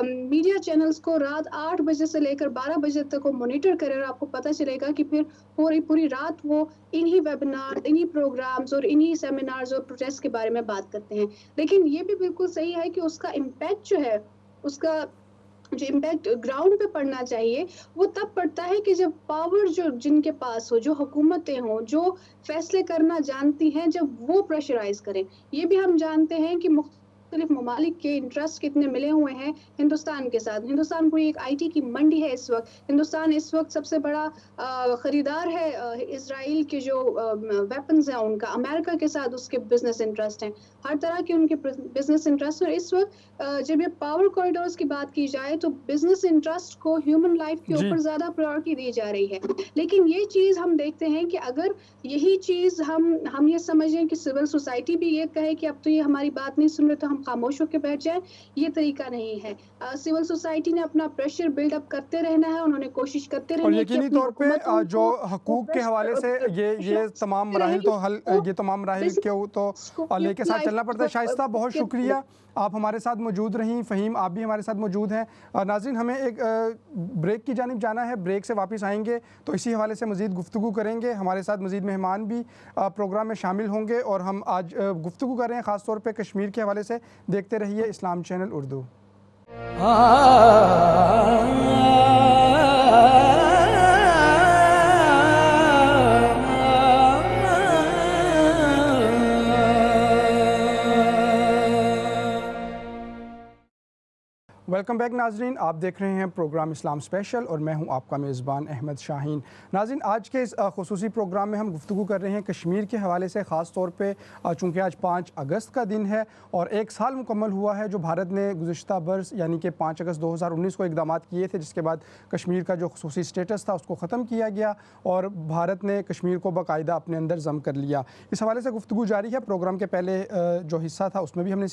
मीडिया चैनल्स को रात 8 बजे से लेकर 12 बजे तक वो मॉनिटर करें, और आपको पता चलेगा कि फिर पूरी रात वो इन्हीं वेबिनार, इन्हीं प्रोग्राम्स और इन्हीं सेमिनार्स और प्रोटेस्ट के बारे में बात करते हैं। लेकिन ये भी बिल्कुल सही है कि उसका इम्पैक्ट जो है, उसका जो इम्पैक्ट ग्राउंड पे पड़ना चाहिए, वो तब पड़ता है कि जब पावर जो जिनके पास हो, जो हुकूमतें हों, जो फैसले करना जानती हैं, जब वो प्रेशराइज़ करें। ये भी हम जानते हैं कि मुख्तलिफ ममालिक के इंटरेस्ट कितने मिले हुए हैं हिंदुस्तान के साथ। हिंदुस्तान पूरी एक आईटी की मंडी है इस वक़्त। हिंदुस्तान इस वक़्त सबसे बड़ा खरीदार है इज़राइल के जो वेपन्स हैं उनका। अमेरिका के साथ उसके बिज़नेस इंटरेस्ट हैं। हर तरह के उनके बिज़नेस इंटरेस्ट, और इस वक़्त जब ये पावर कॉरिडोर्स की बात की जाए, तो बिज़नेस इंटरेस्ट को ह्यूमन लाइफ के जी। ऊपर ज़्यादा प्रायोरिटी दी जा रही है। लेकिन ये चीज़ हम देखते हैं कि अगर यही चीज़ हम ये समझें कि सिविल सोसाइटी भी ये कहे कि अब तो ये हमारी बात नहीं सुन रहे, तो हम खामोश होकर बैठ जाएँ, ये तरीका नहीं है। सिविल सोसाइटी ने अपना प्रेशर बिल्ड अप करते रहना है, उन्होंने कोशिश करते और रहना है कि यकीनी अपनी तौर पे हुकूमतों जो को वो हकूक़ के हवाले से ये तमाम करते रहें मराहिल कि तो वो ये तमाम मराहिल बिज़नेस के तो को लेके साथ लाइफ चलना पड़ता है। शाइस्ता, बहुत के शुक्रिया, आप हमारे साथ मौजूद रहीं। फ़हीम, आप भी हमारे साथ मौजूद हैं। नाज़रीन, हमें एक ब्रेक की जानिब जाना है। ब्रेक से वापस आएंगे तो इसी हवाले से मज़ीद गुफ्तगू करेंगे। हमारे साथ मज़ीद मेहमान भी प्रोग्राम में शामिल होंगे, और हम आज गुफ्तगू कर रहे हैं ख़ास तौर पे कश्मीर के हवाले से। देखते रहिए इस्लाम channel Urdu. Welcome welcome back नाजरीन, आप देख रहे हैं प्रोग्राम इस्लाम स्पेशल और मैं हूं आपका मेज़बान अहमद शाहीन। नाजरीन, आज के इस खुसूसी प्रोग्राम में हम गुफ्तगू कर रहे हैं कश्मीर के हवाले से, ख़ास तौर पे चूँकि आज 5 अगस्त का दिन है और 1 साल मुकम्मल हुआ है जो भारत ने गुज़िश्ता बरस यानी कि 5 अगस्त 2019 को इक़दामात किए थे, जिसके बाद कश्मीर का जो खुसूसी स्टेटस था उसको ख़त्म किया गया और भारत ने कश्मीर को बाकायदा अपने अंदर ज़म कर लिया। इस हवाले से गुफ्तगू जारी है। प्रोग्राम के पहले जो हिस्सा था उसमें भी हमने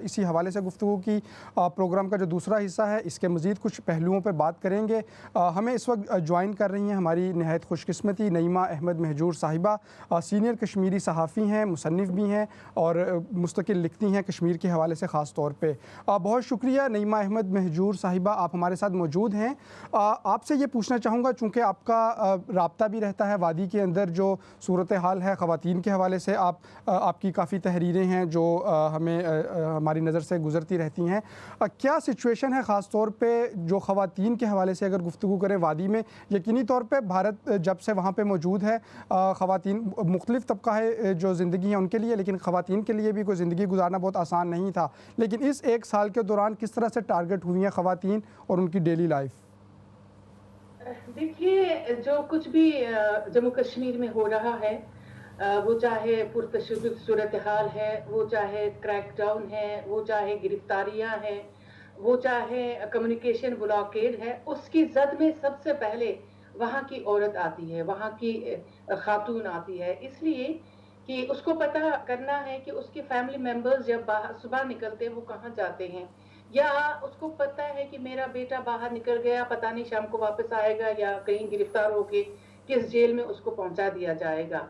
इसी हवाले से गुफ्तगू की। प्रोग्राम का जो दूसरा हिस्सा है इसके मज़ीद कुछ पहलुओं पर बात करेंगे। हमें इस वक्त ज्वाइन कर रही हैं हमारी नहायत खुशकिस्मती नईमा अहमद महजूर साहिबा। सीनियर कश्मीरी सहाफ़ी हैं, मुसन्निफ़ भी हैं और मुस्तकिल लिखती हैं कश्मीर के हवाले से ख़ास तौर पे। बहुत शुक्रिया नईमा अहमद महजूर साहिबा, आप हमारे साथ मौजूद हैं। आपसे ये पूछना चाहूँगा, चूँकि आपका राब्ता भी रहता है वादी के अंदर जो सूरत हाल है ख़वातीन के हवाले से, आपकी काफ़ी तहरीरें हैं जो हमें हमारी नज़र से गुज़रती रहती हैं। क्या सिचुएशन है ख़ास तौर पे जो ख़वातीन के हवाले से अगर गुफ्तगू करें वादी में? यकीनी तौर पे भारत जब से वहाँ पे मौजूद है, ख़वातीन मुख्तलिफ़ तबका है जो ज़िंदगी है उनके लिए, लेकिन ख़वातीन के लिए भी कोई ज़िंदगी गुजारना बहुत आसान नहीं था। लेकिन इस 1 साल के दौरान किस तरह से टारगेट हुई हैं ख़वातीन और उनकी डेली लाइफ? देखिए, जो कुछ भी जम्मू कश्मीर में हो रहा है, वो चाहे पुरतशद्दुद सूरत हाल है, वो चाहे क्रैकडाउन है, वो चाहे गिरफ्तारियां हैं, वो चाहे कम्युनिकेशन ब्लॉकेड है, उसकी जद में सबसे पहले वहाँ की औरत आती है, वहाँ की खातून आती है, इसलिए कि उसको पता करना है कि उसके फैमिली मेंबर्स जब बाहर सुबह निकलते हैं वो कहाँ जाते हैं, या उसको पता है कि मेरा बेटा बाहर निकल गया, पता नहीं शाम को वापस आएगा या कहीं गिरफ्तार होके किस जेल में उसको पहुंचा दिया जाएगा।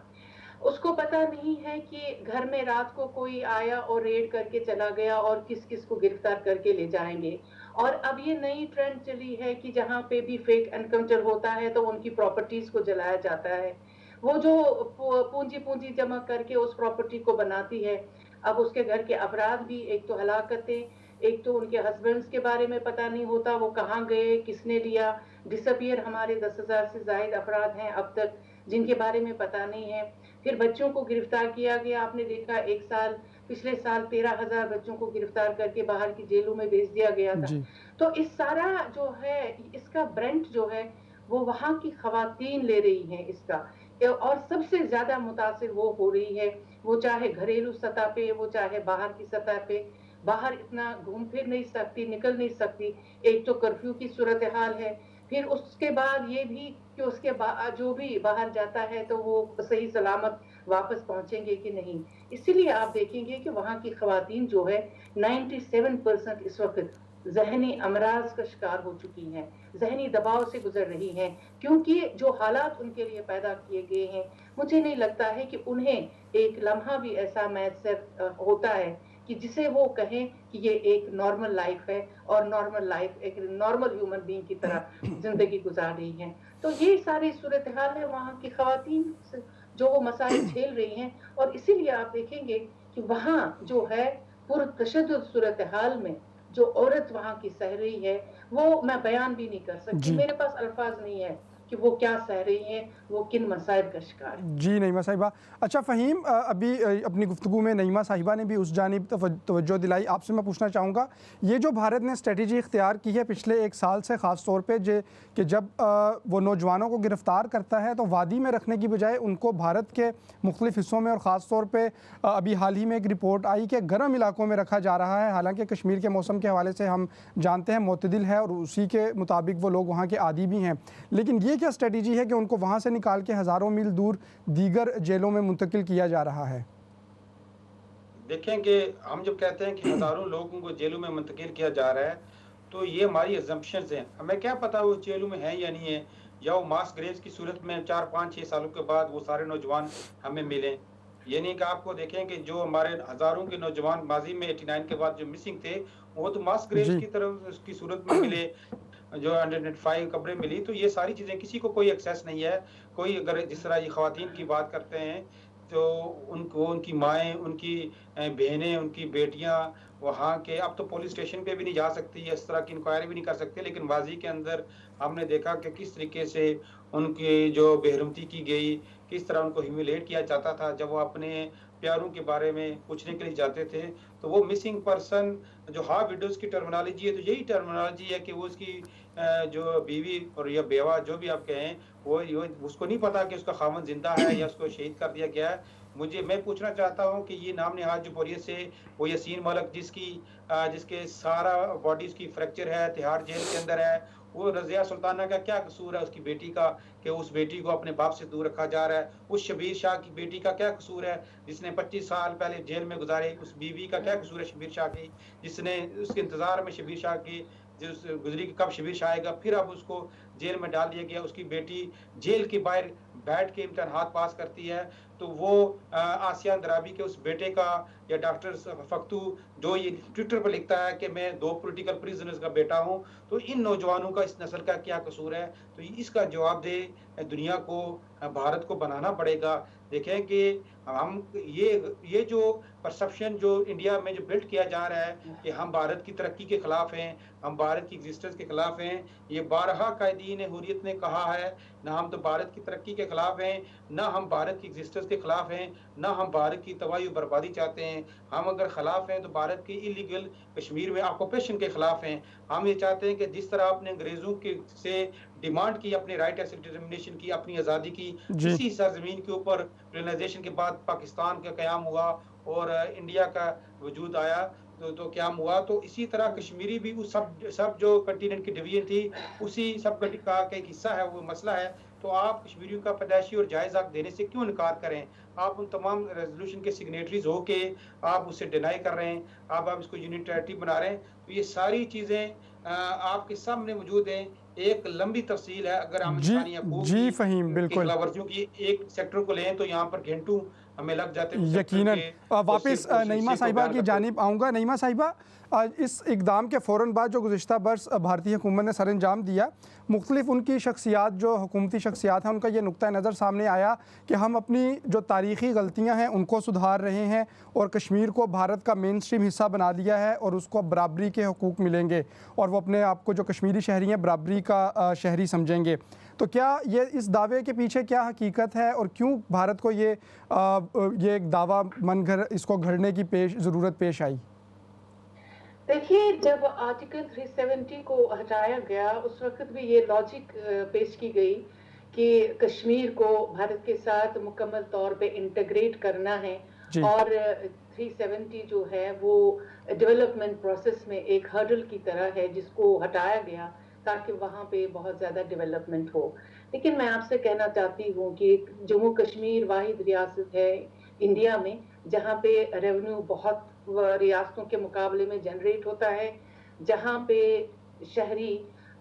उसको पता नहीं है कि घर में रात को कोई आया और रेड करके चला गया और किस किस को गिरफ्तार करके ले जाएंगे। और अब ये नई ट्रेंड चली है कि जहाँ पे भी फेक एनकाउंटर होता है तो उनकी प्रॉपर्टीज को जलाया जाता है। वो जो पूंजी पूंजी जमा करके उस प्रॉपर्टी को बनाती है, अब उसके घर के अफराद भी, एक तो हलाकतें, एक तो उनके हस्बैंड्स के बारे में पता नहीं होता, वो कहाँ गए, किसने लिया। डिसअपियर हमारे 10,000 से जायद अफराद हैं अब तक जिनके बारे में पता नहीं है। फिर बच्चों को गिरफ्तार किया गया, आपने देखा पिछले साल 13,000 बच्चों को गिरफ्तार करके बाहर की जेलों में भेज दिया गया था। तो इस सारा जो है, इसका ब्रेंट जो है वो वहाँ की खवातीन ले रही हैं इसका, और सबसे ज्यादा मुतासिर वो हो रही है, वो चाहे घरेलू सतह पे, वो चाहे बाहर की सतह पे। बाहर इतना घूम फिर नहीं सकती, निकल नहीं सकती, एक तो कर्फ्यू की सूरत हाल है, फिर उसके बाद ये भी कि उसके बाद जो भी बाहर जाता है तो वो सही सलामत वापस पहुंचेंगे कि नहीं। इसीलिए आप देखेंगे कि वहाँ की खवातीन जो है 97% इस वक्त जहनी अमराज का शिकार हो चुकी हैं, जहनी दबाव से गुजर रही हैं, क्योंकि जो हालात उनके लिए पैदा किए गए हैं, मुझे नहीं लगता है कि उन्हें एक लम्हा भी ऐसा मैसर होता है कि जिसे वो कहें कि ये एक नॉर्मल लाइफ है और नॉर्मल लाइफ एक नॉर्मल ह्यूमन बीइंग की तरह जिंदगी गुजार रही हैं। तो ये सारी सूरत हाल है वहाँ की खवातीन जो वो मसाइल झेल रही हैं, और इसीलिए आप देखेंगे कि वहाँ जो है पुरतशद्दुद सूरत हाल में जो औरत वहाँ की सह रही है वो मैं बयान भी नहीं कर सकती, मेरे पास अल्फाज नहीं है कि वो क्या सह रही हैं, वो किन मसाइब का शिकार है। जी नईमा साहिबा। अच्छा फ़हीम, अभी अपनी गुफ्तगू में नईमा साहिबा ने भी उस जानिब तवज्जो दिलाई। आपसे मैं पूछना चाहूँगा, ये जो भारत ने स्ट्रेटजी इख्तियार की है पिछले 1 साल से, ख़ास तौर पे कि जब वो नौजवानों को गिरफ़्तार करता है तो वादी में रखने की बजाय उनको भारत के मुख्तलिफ़ हिस्सों में, और ख़ास तौर पर अभी हाल ही में एक रिपोर्ट आई कि गर्म इलाकों में रखा जा रहा है। हालाँकि कश्मीर के मौसम के हवाले से हम जानते हैं मोतदिल है और उसी के मुताबिक वो लोग वहाँ के आदी भी हैं, लेकिन ये क्या स्ट्रेटजी है कि उनको वहाँ से निकाल के हज़ारों मील दूर दीगर जेलों में मुंतकिल किया जा रहा है? देखें कि हम जब कहते हैं कि हज़ारों लोगों को जेलों में मुंतकिल किया जा रहा है, तो ये हमारी असम्पशंस हैं। हमें क्या पता वो जेलों में है या नहीं है, या वो मास ग्रेव्स की सूरत में 4, 5, 6 सालों के बाद वो सारे नौजवान हमें मिलें। ये नहीं कि आपको देखें कि जो हमारे हज़ारों के नौजवान माजी में 89 के बाद जो मिसिंग थे, वो तो मास ग्रेव्स की तरफ उसकी सूरत में मिले, जो 105 कब्रें मिली। तो ये सारी चीज़ें किसी को कोई एक्सेस नहीं है। कोई अगर जिस तरह ये ख़वातीन की बात करते हैं तो उनको उनकी माएँ, उनकी बहनें, उनकी बेटियाँ, वहाँ के अब तो पुलिस स्टेशन पे भी नहीं जा सकती, इस तरह की इंक्वायरी भी नहीं कर सकते, लेकिन माज़ी के अंदर हमने देखा कि किस तरीके से उनकी जो बेहरमती की गई, किस तरह उनको ह्यूमिलेट किया जाता था जब वो अपने प्यारों के बारे में पूछने के लिए जाते थे। तो वो मिसिंग पर्सन जो हाँ विडोज़ की टर्मिनोलॉजी है, तो यही टर्मिनोलॉजी है कि वो उसकी जो बीवी और या बेवा जो भी आप कहें, वो उसको नहीं पता कि उसका ख़ावंद ज़िंदा है या उसको शहीद कर दिया गया है। मैं पूछना चाहता हूँ कि ये नाम नेहाद जो बोरियत से वो यासीन मलिक जिसके सारा बॉडी उसकी फ्रैक्चर है, तिहाड़ जेल के अंदर है, वो रज़िया सुल्ताना का क्या कसूर है उसकी बेटी का कि उस बेटी को अपने बाप से दूर रखा जा रहा है? उस शबीर शाह की बेटी का क्या कसूर है, जिसने 25 साल पहले जेल में गुज़ारे? उस बीवी का क्या कसूर है शबीर शाह की, जिसने उसके इंतज़ार में शबीर शाह की जिस गुज़री कि कब शबीर शाह आएगा, फिर अब उसको जेल में डाल दिया गया। उसकी बेटी जेल के बाहर बैठ के इम्तिहानात पास करती है, तो वो आसिया अंद्राबी के उस बेटे का या डॉक्टर फख्तू जो ये ट्विटर पर लिखता है कि मैं 2 पॉलिटिकल प्रिजनर्स का बेटा हूँ, तो इन नौजवानों का इस नस्ल का क्या कसूर है? तो इसका जवाबदेह दुनिया को भारत को बनाना पड़ेगा। देखें कि हम ये जो परसेप्शन जो इंडिया में जो बिल्ड किया जा रहा है कि हम भारत की तरक्की के खिलाफ हैं, हम भारत की एग्जिस्टेंस के खिलाफ हैं, ये बारहा कायदीन हुर्रियत ने कहा है, ना हम तो भारत की तरक्की के खिलाफ हैं, ना हम भारत की एग्जिस्टेंस के खिलाफ हैं, ना हम भारत की तबाही और बर्बादी चाहते हैं। हम अगर खिलाफ हैं तो भारत की इलीगल कश्मीर में ऑक्यूपेशन के खिलाफ हैं। हम ये चाहते हैं कि जिस तरह आपने अंग्रेज़ों के से डिमांड की अपने राइट टू सेल्फ डिटरमिनेशन की, अपनी आज़ादी की, जी। इसी सरज़मीन के ऊपर कॉलोनाइज़ेशन के बाद पाकिस्तान का क़याम हुआ और इंडिया का वजूद आया, तो क़याम हुआ। तो इसी तरह कश्मीरी भी उस सब जो कॉन्टिनेंट की डिवीज़न थी, उसी सब का एक हिस्सा है, वो मसला है। तो आप कश्मीरियों का पैदाइशी और जायज़ हक देने से क्यों इनकार करें? आप उन तमाम रेज़ोल्यूशन के सिग्नेटरीज़ होके आप उसे डिनाई कर रहे हैं, आप इसको यूनिटैरिटी बना रहे हैं। तो ये सारी चीज़ें आपके सामने मौजूद हैं। एक लंबी तफ़सील है, अगर हम जी, इंसानी हकूक़ जी फ़हीम, की बिल्कुल। खिलाफ़वर्जियों की एक सेक्टर को लें तो यहाँ पर घंटों हमें लग जाते हैं उस सेक्टर यकीनन। के वापस नईमा हिस्से को साहिबा बयान की करते हुए। जानिब आऊँगा। नईमा साहिबा, इस इक़दाम के फ़ौरन बाद जो गुज़िश्ता बरस भारतीय हुकूमत ने सरअंजाम दिया, मुख्तलिफ़ उनकी शख्सियात जो हुकूमती शख्सियात हैं, उनका ये नुक्ता नज़र सामने आया कि हम अपनी जो तारीख़ी गलतियाँ हैं उनको सुधार रहे हैं और कश्मीर को भारत का मेन स्ट्रीम हिस्सा बना दिया है और उसको बराबरी के हकूक़ मिलेंगे और वो अपने आप को जो कश्मीरी शहरी हैं बराबरी का शहरी समझेंगे। तो क्या ये इस दावे के पीछे क्या हकीकत है और क्यों भारत को ये एक दावा मनगढ़ इसको घड़ने की ज़रूरत पेश आई? देखिए, जब आर्टिकल 370 को हटाया गया, उस वक़्त भी ये लॉजिक पेश की गई कि कश्मीर को भारत के साथ मुकम्मल तौर पे इंटीग्रेट करना है जी। और 370 जो है वो डेवलपमेंट प्रोसेस में एक हर्डल की तरह है जिसको हटाया गया ताकि वहाँ पे बहुत ज़्यादा डेवलपमेंट हो। लेकिन मैं आपसे कहना चाहती हूँ कि जम्मू कश्मीर वाहिद रियासत है इंडिया में जहाँ पे रेवेन्यू बहुत रियासतों के मुकाबले में जनरेट होता है, जहाँ पे शहरी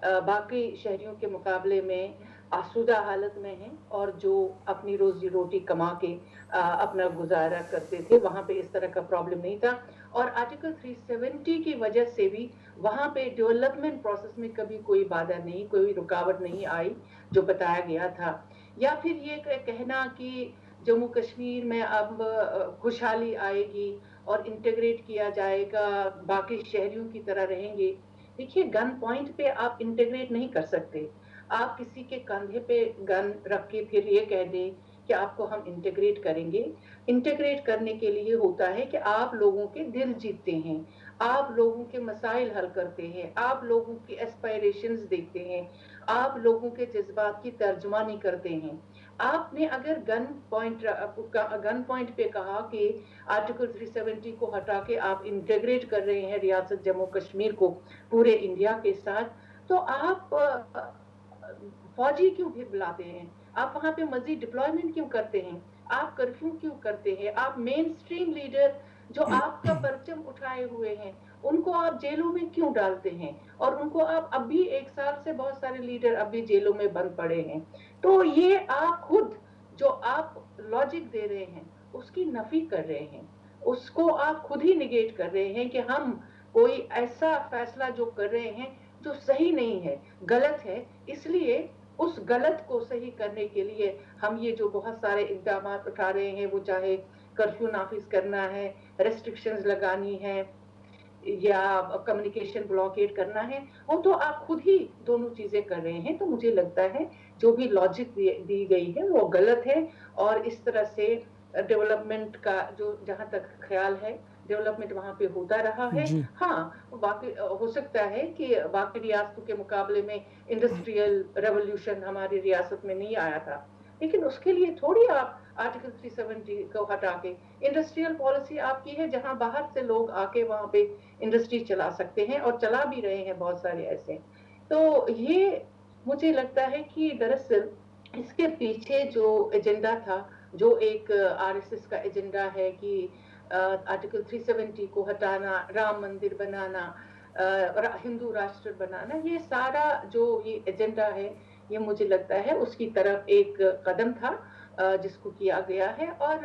बाकी शहरियों के मुकाबले में आसूदा हालत में हैं और जो अपनी रोजी रोटी कमा के अपना गुजारा करते थे, वहाँ पे इस तरह का प्रॉब्लम नहीं था। और आर्टिकल 370 की वजह से भी वहाँ पे डेवलपमेंट प्रोसेस में कभी कोई बाधा नहीं, कोई रुकावट नहीं आई जो बताया गया था। या फिर ये कहना कि जम्मू कश्मीर में अब खुशहाली आएगी और इंटीग्रेट किया जाएगा, बाकी शहरियों की तरह रहेंगे। देखिए, गन पॉइंट पे आप इंटीग्रेट नहीं कर सकते। आप किसी के कंधे पे गन रख के फिर ये कह दें कि आपको हम इंटीग्रेट करेंगे। इंटीग्रेट करने के लिए होता है कि आप लोगों के दिल जीतते हैं, आप लोगों के मसाइल हल करते हैं, आप लोगों की एस्पायरेशंस देखते हैं, आप लोगों के जज्बात की तर्जुमानी करते हैं। आपने अगर गन पॉइंट पे कहा कि आर्टिकल 370 को हटा के आप इंटीग्रेट कर रहे हैं रियासत जम्मू कश्मीर को पूरे इंडिया के साथ, तो आप फौजी क्यों फिर बुलाते हैं? आप वहां पे मजीद डिप्लॉयमेंट क्यों करते हैं? आप कर्फ्यू क्यों करते हैं? आप मेन स्ट्रीम लीडर जो आपका परचम उठाए हुए हैं, उनको आप जेलों में क्यों डालते हैं? और उनको आप अभी 1 साल से बहुत सारे लीडर अभी जेलों में बंद पड़े हैं। तो ये आप खुद जो आप लॉजिक दे रहे हैं, उसकी नफी कर रहे हैं। उसको आप खुद ही निगेट कर रहे हैं कि हम कोई ऐसा फैसला जो कर रहे हैं जो सही नहीं है, गलत है। इसलिए उस गलत को सही करने के लिए हम ये जो बहुत सारे इक़दाम उठा रहे हैं, वो चाहे कर्फ्यू नाफिज करना है, रेस्ट्रिक्शंस लगानी है, या कम्युनिकेशन ब्लॉकेट करना है, वो तो आप खुद ही दोनों चीजें कर रहे हैं। तो मुझे लगता है जो भी लॉजिक दी गई है वो गलत है, और इस तरह से डेवलपमेंट का जो जहां तक ख्याल है, डेवलपमेंट वहां पे होता रहा है। जी हाँ, बाकी हो सकता है कि बाकी रियासतों के मुकाबले में इंडस्ट्रियल रेवोल्यूशन हमारी रियासत में नहीं आया था, लेकिन उसके लिए थोड़ी आप आर्टिकल 370 को हटा के इंडस्ट्रियल पॉलिसी आपकी है, जहां बाहर से लोग आके वहां पे इंडस्ट्री चला सकते हैं, और चला भी रहे हैं बहुत सारे ऐसे। तो ये मुझे लगता है कि दरअसल इसके पीछे जो एजेंडा था, जो एक आरएसएस का एजेंडा है कि आर्टिकल 370 को हटाना, राम मंदिर बनाना, हिंदू राष्ट्र बनाना, ये सारा जो ये एजेंडा है, ये मुझे लगता है उसकी तरफ एक कदम था जिसको किया गया है। और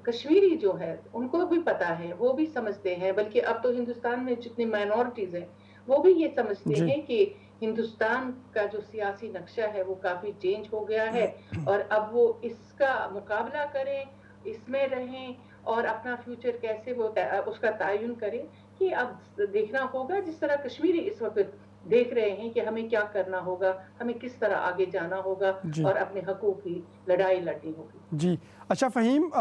कश्मीरी जो है उनको भी पता है, वो भी समझते हैं, बल्कि अब तो हिंदुस्तान में जितनी माइनॉरिटीज हैं वो भी ये समझते जी हैं कि हिंदुस्तान का जो सियासी नक्शा है वो काफी चेंज हो गया है, और अब वो इसका मुकाबला करें, इसमें रहें, और अपना फ्यूचर कैसे वो उसका तयन करें, कि अब देखना होगा। जिस तरह कश्मीरी इस वक्त देख रहे हैं कि हमें क्या करना होगा, हमें किस तरह आगे जाना होगा, जी और अपने हकों की लड़ाई लड़नी होगी। जी। अच्छा फ़हीम,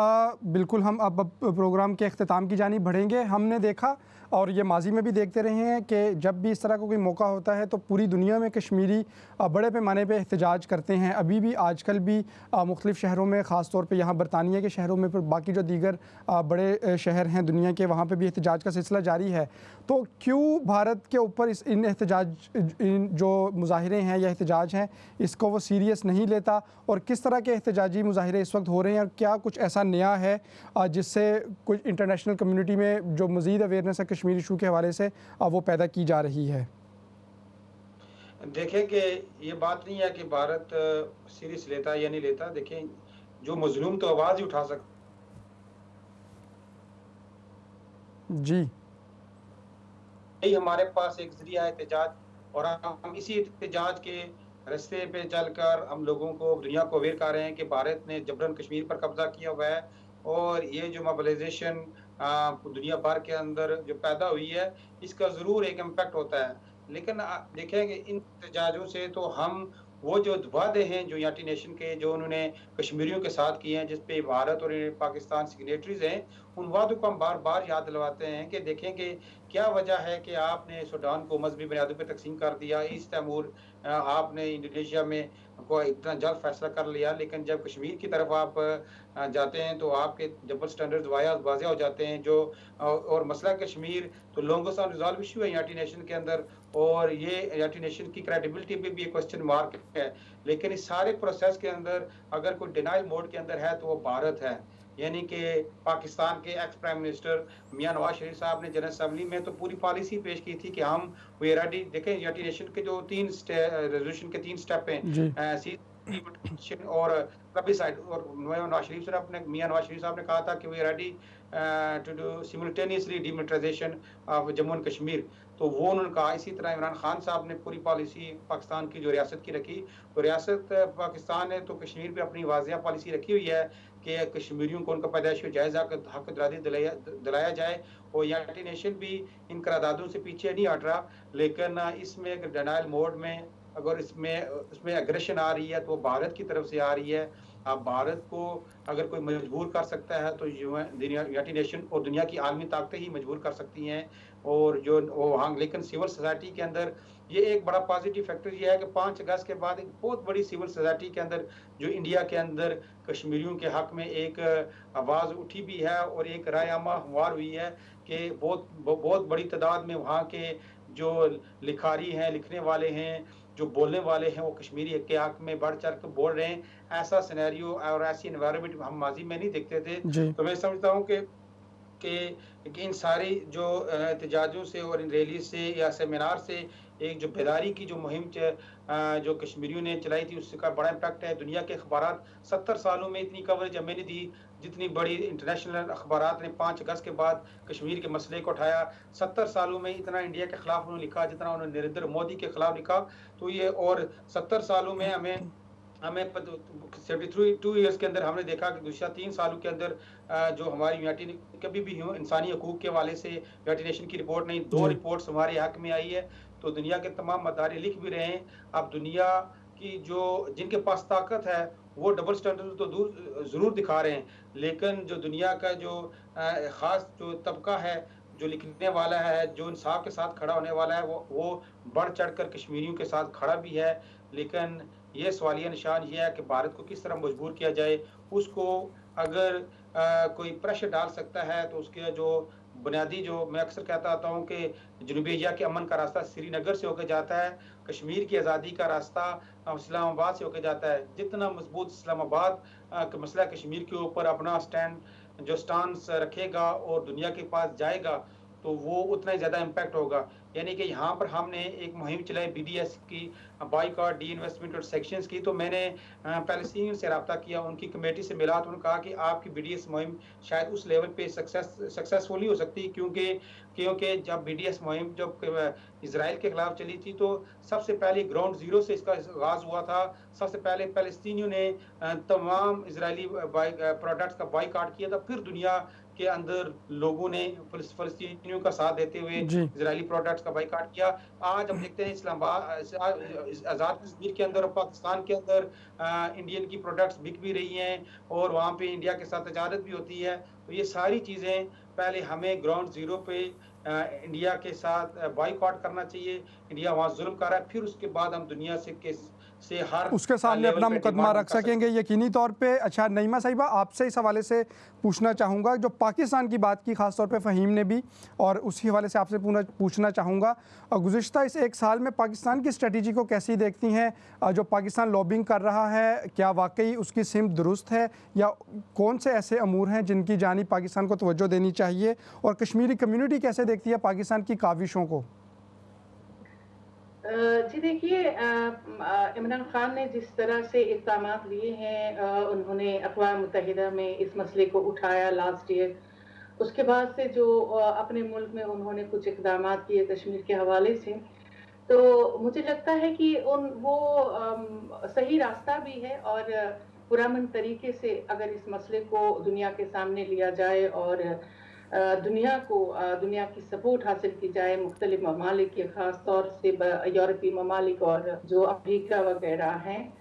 बिल्कुल हम अब प्रोग्राम के अख्ताम की जानिब बढ़ेंगे। हमने देखा और ये माजी में भी देखते रहे हैं कि जब भी इस तरह का कोई मौका होता है तो पूरी दुनिया में कश्मीरी बड़े पैमाने पे एहतजाज करते हैं। अभी भी आजकल भी मुख्तलिफ़ शहरों में, ख़ास तौर पे यहाँ बरतानिया के शहरों में, पर बाकी जो दीगर बड़े शहर हैं दुनिया के, वहाँ पे भी एहतजाज का सिलसिला जारी है। तो क्यों भारत के ऊपर इन जो मुज़ाहिरे हैं या एहतजाज हैं इसको वो सीरियस नहीं लेता, और किस तरह के एहतजाजी मुज़ाहिरे इस वक्त हो रहे हैं, और क्या कुछ ऐसा नया है जिससे कुछ इंटरनेशनल कम्युनिटी में जो मज़ीद अवेयरनेस है कश्मीर इशू के हवाले से वो पैदा की जा रही है? देखें कि ये बात नहीं है कि भारत सीरियस लेता है या नहीं लेता। देखें, जो मजलूम तो आवाज़ ही उठा सकता जी है, हमारे पास एक जरिया है एहतजाज, और हम इसी एहतजाज के रास्ते पे चलकर हम लोगों को, दुनिया को अवेयर कर रहे हैं कि भारत ने जबरन कश्मीर पर कब्जा किया हुआ है, और ये जो मोबिलाइजेशन दुनिया भर के अंदर जो पैदा हुई है, इसका ज़रूर एक इम्पैक्ट होता है। लेकिन देखें कि इन एहतजाजों से तो हम वो जो वादे हैं जो यूनाइटेड नेशन के, जो उन्होंने कश्मीरियों के साथ किए हैं, जिस पे भारत और पाकिस्तान सिग्नेटरीज हैं, उन वादों को हम बार बार याद दिलवाते हैं कि देखें कि क्या वजह है कि आपने सूडान को मजहबी बुनियादों पर तकसीम कर दिया, ईस्ट तैमूर आपने इंडोनेशिया में को इतना जल्द फैसला कर लिया, लेकिन जब कश्मीर की तरफ आप जाते हैं तो आपके डबल स्टैंडर्ड्स वाज़ेह हो जाते हैं। जो और मसला कश्मीर तो लॉन्गेस्ट अनरिज़ॉल्व इशू है यूनाइटेड नेशन के अंदर, और ये यूनाइटेड नेशन की क्रेडिबिलिटी पे भी एक क्वेश्चन मार्क है। लेकिन इस सारे प्रोसेस के अंदर अगर कोई डिनाइल मोड के अंदर है तो वो भारत है। यानी कि पाकिस्तान के एक्स प्राइम मिनिस्टर मियां नवाज शरीफ साहब ने जनरल असेंबली में तो पूरी पॉलिसी पेश की थी कि हम वी रेडी। देखें, यूनाइटेड नेशन के जो रेजोल्यूशन के 3 स्टेप जी हैं, और रबी साइड, और नवाज शरीफ साहब ने, मियां नवाज शरीफ साहब ने कहा था कि we ready to do simultaneously demilitarization of Jammu and Kashmir. तो वो उन्होंने कहा। इसी तरह इमरान खान साहब ने पूरी पॉलिसी पाकिस्तान की जो रियासत की रखी, तो रियासत पाकिस्तान ने तो कश्मीर पे अपनी वाज़िया पॉलिसी रखी हुई है कि कश्मीरियों को उनका पैदाइशी जायज़ा हक दिलाया जाए, और यूनाइटेड नेशन भी इन करारदादों से पीछे नहीं हट रहा। लेकिन इसमें एक डिनाइल मोड में अगर इसमें एग्रेशन आ रही है तो भारत की तरफ से आ रही है। अब भारत को अगर कोई मजबूर कर सकता है तो यूनाइटेड नेशन और दुनिया की आलमी ताकतें ही मजबूर कर सकती हैं। और जो वहाँ, लेकिन सिविल सोसाइटी के अंदर ये एक बड़ा पॉजिटिव फैक्टर ये है कि 5 अगस्त के बाद एक बहुत बड़ी सिविल सोसाइटी के अंदर, जो इंडिया के अंदर कश्मीरियों के हक में एक आवाज़ उठी भी है, और एक राय आमा हमवार हुई है कि बहुत बड़ी तादाद में वहाँ के जो लिखारी हैं, लिखने वाले हैं, जो बोलने वाले हैं, वो कश्मीरी के हक में बढ़ चढ़ कर बोल रहे हैं। ऐसा सिनेरियो और ऐसी एनवायरनमेंट हम माजी में नहीं देखते थे। तो मैं समझता हूँ कि इन सारी जो एहतजाजों से और इन रैली से या सेमिनार से एक जो बेदारी की जो मुहिम जो कश्मीरियों ने चलाई थी, उसका बड़ा इम्पैक्ट है। दुनिया के अखबारात 70 सालों में इतनी कवरेज हमें नहीं दी जितनी बड़ी इंटरनेशनल अखबारात ने 5 अगस्त के बाद कश्मीर के मसले को उठाया। 70 सालों में इतना इंडिया के खिलाफ उन्होंने लिखा जितना उन्होंने नरेंद्र मोदी के खिलाफ लिखा। तो ये, और 70 सालों में हमें हमें 72 ईयर्स के अंदर हमने देखा कि गुज़श्ता 3 सालों के अंदर जो हमारी यूनाइटेड ने कभी भी इंसानी हकूक़ के हवाले से यूनाइटेड नेशन की रिपोर्ट नहीं, 2 जी। रिपोर्ट्स हमारे हक़ में आई है। तो दुनिया के तमाम मदारे लिख भी रहे हैं। अब दुनिया की जो जिनके पास ताकत है, वो डबल स्टैंडर्ड तो दूर ज़रूर दिखा रहे हैं। लेकिन जो दुनिया का जो ख़ास जो तबका है, जो लिखने वाला है, जो इंसाफ़ के साथ खड़ा होने वाला है, वो बढ़-चढ़ कर कश्मीरियों के साथ खड़ा भी है। लेकिन ये सवालिया निशान ये है कि भारत को किस तरह मजबूर किया जाए। उसको अगर कोई प्रेशर डाल सकता है तो उसके जो बुनियादी जो मैं अक्सर कहता आता हूँ कि जनूबी एशिया के अमन का रास्ता श्रीनगर से होके जाता है, कश्मीर की आज़ादी का रास्ता इस्लामाबाद से होके जाता है। जितना मजबूत इस्लामाबाद का मसला कश्मीर के ऊपर अपना स्टांस रखेगा और दुनिया के पास जाएगा, तो वो उतना ही ज़्यादा इम्पैक्ट होगा। यानी कि यहाँ पर हमने एक मुहिम चलाई बीडीएस की, बायकॉट, डी इन्वेस्टमेंट और सैंक्शंस की। तो मैंने पैलेस्टीनियन से राब्ता किया, उनकी कमेटी से मिला, तो उन्होंने कहा कि आपकी बीडीएस मुहिम शायद उस लेवल पे सक्सेसफुल नहीं हो सकती, क्योंकि जब बीडीएस मुहिम जब इज़राइल के खिलाफ चली थी, तो सबसे पहले ग्राउंड ज़ीरो से इसका आगाज़ हुआ था। सबसे पहले पैलेस्टीनियों ने तमाम इज़राइली प्रोडक्ट्स का बायकॉट किया था। फिर दुनिया के अंदर लोगों ने फ़लस्तीनियों का साथ देते हुए जी। इज़राइली प्रोडक्ट्स का बायकॉट किया। आज हम देखते हैं आज़ाद कश्मीर के अंदर और पाकिस्तान के अंदर इंडियन की प्रोडक्ट्स बिक भी रही हैं और वहाँ पे इंडिया के साथ तजारत भी होती है। तो ये सारी चीज़ें पहले हमें ग्राउंड ज़ीरो पे इंडिया के साथ बायकॉट करना चाहिए। इंडिया वहाँ ज़ुल्म कर रहा है, फिर उसके बाद हम दुनिया से हर उसके सामने लेवल अपना पे मुकदमा डिमांड रख कर सकते सकेंगे हैं। यकीनी तौर पे। अच्छा नईमा साहिबा, आपसे इस हवाले से पूछना चाहूँगा, जो पाकिस्तान की बात की ख़ास तौर पे फ़हीम ने भी, और उसी हवाले से आपसे पूछना चाहूँगा गुज़िश्ता इस 1 साल में पाकिस्तान की स्ट्रेटजी को कैसी देखती हैं? जो पाकिस्तान लॉबिंग कर रहा है, क्या वाकई उसकी सिमत दुरुस्त है, या कौन से ऐसे अमूर हैं जिनकी जानिब पाकिस्तान को तवज्जो देनी चाहिए, और कश्मीरी कम्युनिटी कैसे देखती है पाकिस्तान की काविशों को? जी देखिए, इमरान खान ने जिस तरह से इक़दामात लिए हैं, उन्होंने अक़वाम मुत्तहिदा में इस मसले को उठाया लास्ट ईयर, उसके बाद से जो अपने मुल्क में उन्होंने कुछ इक़दामात किए कश्मीर के हवाले से, तो मुझे लगता है कि वो सही रास्ता भी है। और पुरअमन तरीके से अगर इस मसले को दुनिया के सामने लिया जाए और दुनिया की सपोर्ट हासिल की जाए, मुख्तलिफ ममालिक के ख़ास तौर से यूरोपीय ममालिक और जो अफ्रीका वगैरह हैं,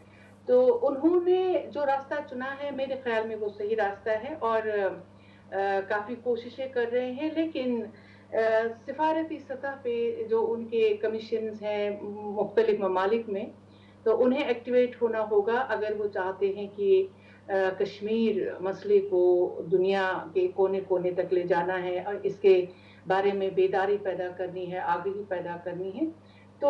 तो उन्होंने जो रास्ता चुना है मेरे ख़्याल में वो सही रास्ता है और काफ़ी कोशिशें कर रहे हैं। लेकिन सिफारती सतह पे जो उनके कमीशंस हैं मुख्तलिफ ममालिक में, तो उन्हें एक्टिवेट होना होगा अगर वो चाहते हैं कि कश्मीर मसले को दुनिया के कोने-कोने तक ले जाना है और इसके बारे में बेदारी पैदा करनी है, आगाही पैदा करनी है। तो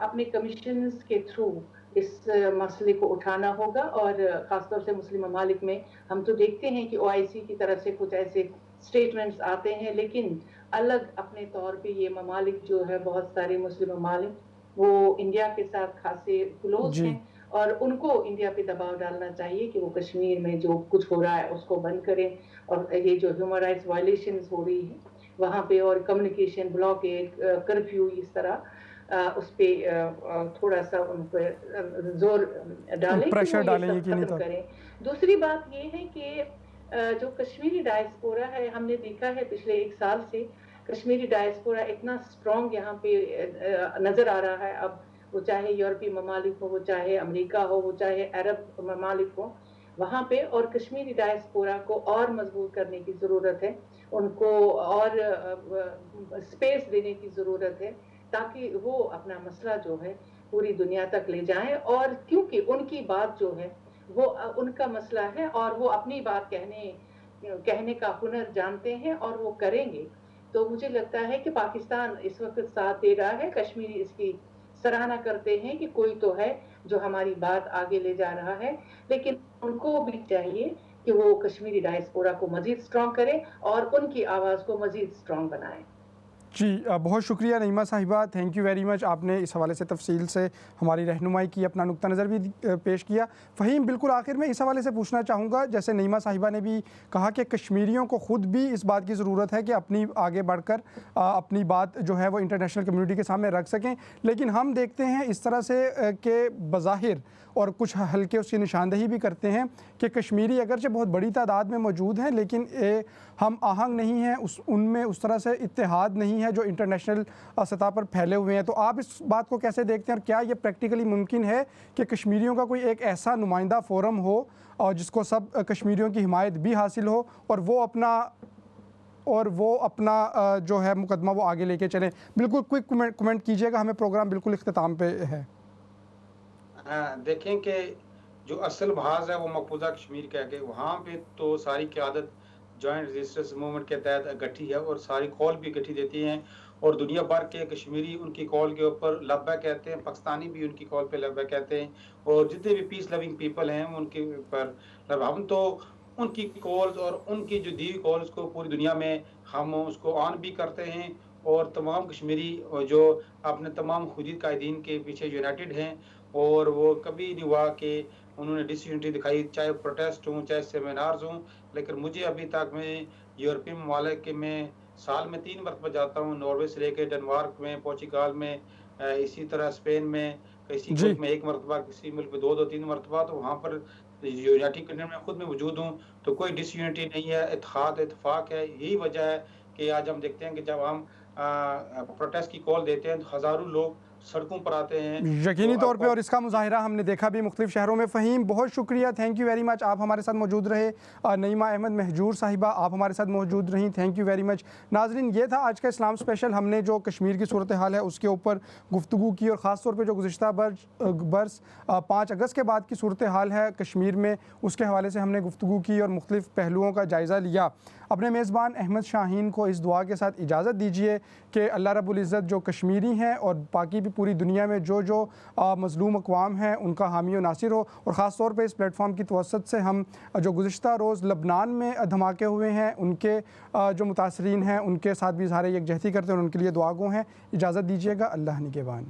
अपने कमीशंस के थ्रू इस मसले को उठाना होगा। और ख़ासतौर से मुस्लिम ममालिक में हम तो देखते हैं कि ओआईसी की तरफ से कुछ ऐसे स्टेटमेंट्स आते हैं, लेकिन अलग अपने तौर पे ये ममालिक जो है, बहुत सारे मुस्लिम ममालिक, वो इंडिया के साथ खासे क्लोज जी। हैं और उनको इंडिया पे दबाव डालना चाहिए कि वो कश्मीर में जो कुछ हो रहा है उसको बंद करें। और ये जो ह्यूमन राइट्स वायलेशंस हो रही है वहाँ पे, और कम्युनिकेशन ब्लॉकेड, कर्फ्यू, इस तरह उस पे थोड़ा सा उन पर जोर डालें कि प्रेशर वो ये डालें सब यकीनी खत्म तौर। करें। दूसरी बात ये है कि जो कश्मीरी डायस्पोरा है, हमने देखा है पिछले 1 साल से कश्मीरी डायस्पोरा इतना स्ट्रॉन्ग यहाँ पे नजर आ रहा है। अब वो चाहे यूरोपीय ममालिक हो, वो चाहे अमेरिका हो, वो चाहे अरब ममालिक हो, वहाँ पे और कश्मीरी डायस्पोरा को और मजबूत करने की ज़रूरत है, उनको और स्पेस देने की ज़रूरत है ताकि वो अपना मसला जो है पूरी दुनिया तक ले जाएं। और क्योंकि उनकी बात जो है वो उनका मसला है और वो अपनी बात कहने का हुनर जानते हैं और वो करेंगे। तो मुझे लगता है कि पाकिस्तान इस वक्त साथ दे रहा है, कश्मीरी इसकी सराहना करते हैं कि कोई तो है जो हमारी बात आगे ले जा रहा है। लेकिन उनको भी चाहिए कि वो कश्मीरी डायस्पोरा को मजीद स्ट्रॉन्ग करें और उनकी आवाज़ को मजीद स्ट्रॉन्ग बनाएं। जी बहुत शुक्रिया नईमा साहिबा, थैंक यू वेरी मच। आपने इस हवाले से तफसील से हमारी रहनुमाई की, अपना नुक्ता नज़र भी पेश किया। फ़हीम, बिल्कुल आखिर में इस हवाले से पूछना चाहूँगा, जैसे नईमा साहिबा ने भी कहा कि कश्मीरियों को ख़ुद भी इस बात की ज़रूरत है कि अपनी आगे बढ़कर अपनी बात जो है वो इंटरनेशनल कम्युनिटी के सामने रख सकें, लेकिन हम देखते हैं इस तरह से कि बज़ाहिर और कुछ हल्के उसकी निशानदेही भी करते हैं कि कश्मीरी अगरचे बहुत बड़ी तादाद में मौजूद हैं, लेकिन हम आहंग नहीं हैं, उनमें उस तरह से इत्तेहाद नहीं है जो इंटरनेशनल सतह पर फैले हुए हैं। तो आप इस बात को कैसे देखते हैं, और क्या ये प्रैक्टिकली मुमकिन है कि कश्मीरियों का कोई एक ऐसा नुमाइंदा फोरम हो और जिसको सब कश्मीरियों की हिमायत भी हासिल हो और वो अपना जो है मुकदमा वो आगे लेके चलें? बिल्कुल क्विक कमेंट कीजिएगा, हमें प्रोग्राम बिल्कुल इख्तिताम पे है। देखें कि जो असल बहाज है वो मकबूजा कश्मीर कह के, वहाँ पे तो सारी क़यादत जॉइंट रेजिस्टेंस मूवमेंट के तहत गठी है और सारी कॉल भी गठी देती हैं, और दुनिया भर के कश्मीरी उनकी कॉल के ऊपर लब्बैक कहते हैं, पाकिस्तानी भी उनकी कॉल पे लब्बैक कहते हैं, और जितने भी पीस लविंग पीपल हैं उनके ऊपर हम तो उनकी कॉल्स और उनकी जो दी कॉल्स को पूरी दुनिया में हम उसको ऑन भी करते हैं, और तमाम कश्मीरी जो अपने तमाम खुदीद कायदीन के पीछे यूनाइटेड हैं, और वो कभी नहीं हुआ कि उन्होंने डिसयूनिटी दिखाई, चाहे प्रोटेस्ट हों चाहे सेमिनार्स हों। लेकिन मुझे अभी तक, मैं यूरोपीय ममालिक के में साल में 3 मरतबा जाता हूँ, नॉर्वे से लेकर डेनमार्क में, पोर्चुगाल में, इसी तरह स्पेन में, किसी जी मुल्क में 1 मरतबा, किसी मुल्क में 2-3 मरतबा, तो वहाँ पर यूनाइटेड किंगडम में खुद में मौजूद हूँ, तो कोई डिसयूनिटी नहीं है, इत्तेहाद इत्तेफाक है। यही वजह है कि आज हम देखते हैं कि जब हम प्रोटेस्ट की कॉल देते हैं तो हज़ारों लोग सड़कों पर आते हैं। यकीनी तो तौर पे, अब और इसका मुजाहिरा हमने देखा भी मुख्तलिफ शहरों में। फ़हीम, बहुत शुक्रिया, थैंक यू वेरी मच, आप हमारे साथ मौजूद रहे। नईमा अहमद महजूर साहिबा, आप हमारे साथ मौजूद रहीं, थैंक यू वेरी मच। नाजरीन, ये था आज का इस्लाम स्पेशल। हमने जो कश्मीर की सूरत हाल है उसके ऊपर गुफ्तगू की, और ख़ास तौर पर जो गुज़िश्ता बरस 5 अगस्त के बाद की सूरत हाल है कश्मीर में, उसके हवाले से हमने गुफ्तगू की और मुख्तलिफ पहलुओं का जायज़ा लिया। अपने मेज़बान अहमद शाहीन को इस दुआ के साथ इजाज़त दीजिए कि अल्लाह रब्बुल इज़्ज़त जो कश्मीरी हैं और बाकी भी पूरी दुनिया में जो मज़लूम अक़वाम हैं उनका हामी और नासिर हो। और ख़ास तौर पे इस प्लेटफॉर्म की तवस्सुत से हम जो गुज़िश्ता रोज़ लबनान में धमाके हुए हैं उनके जो मुतासरीन हैं उनके साथ भी इज़हार यकजहती करते हैं और उनके लिए दुआ गो हैं। इजाज़त दीजिएगा, अल्लाह निगहबान।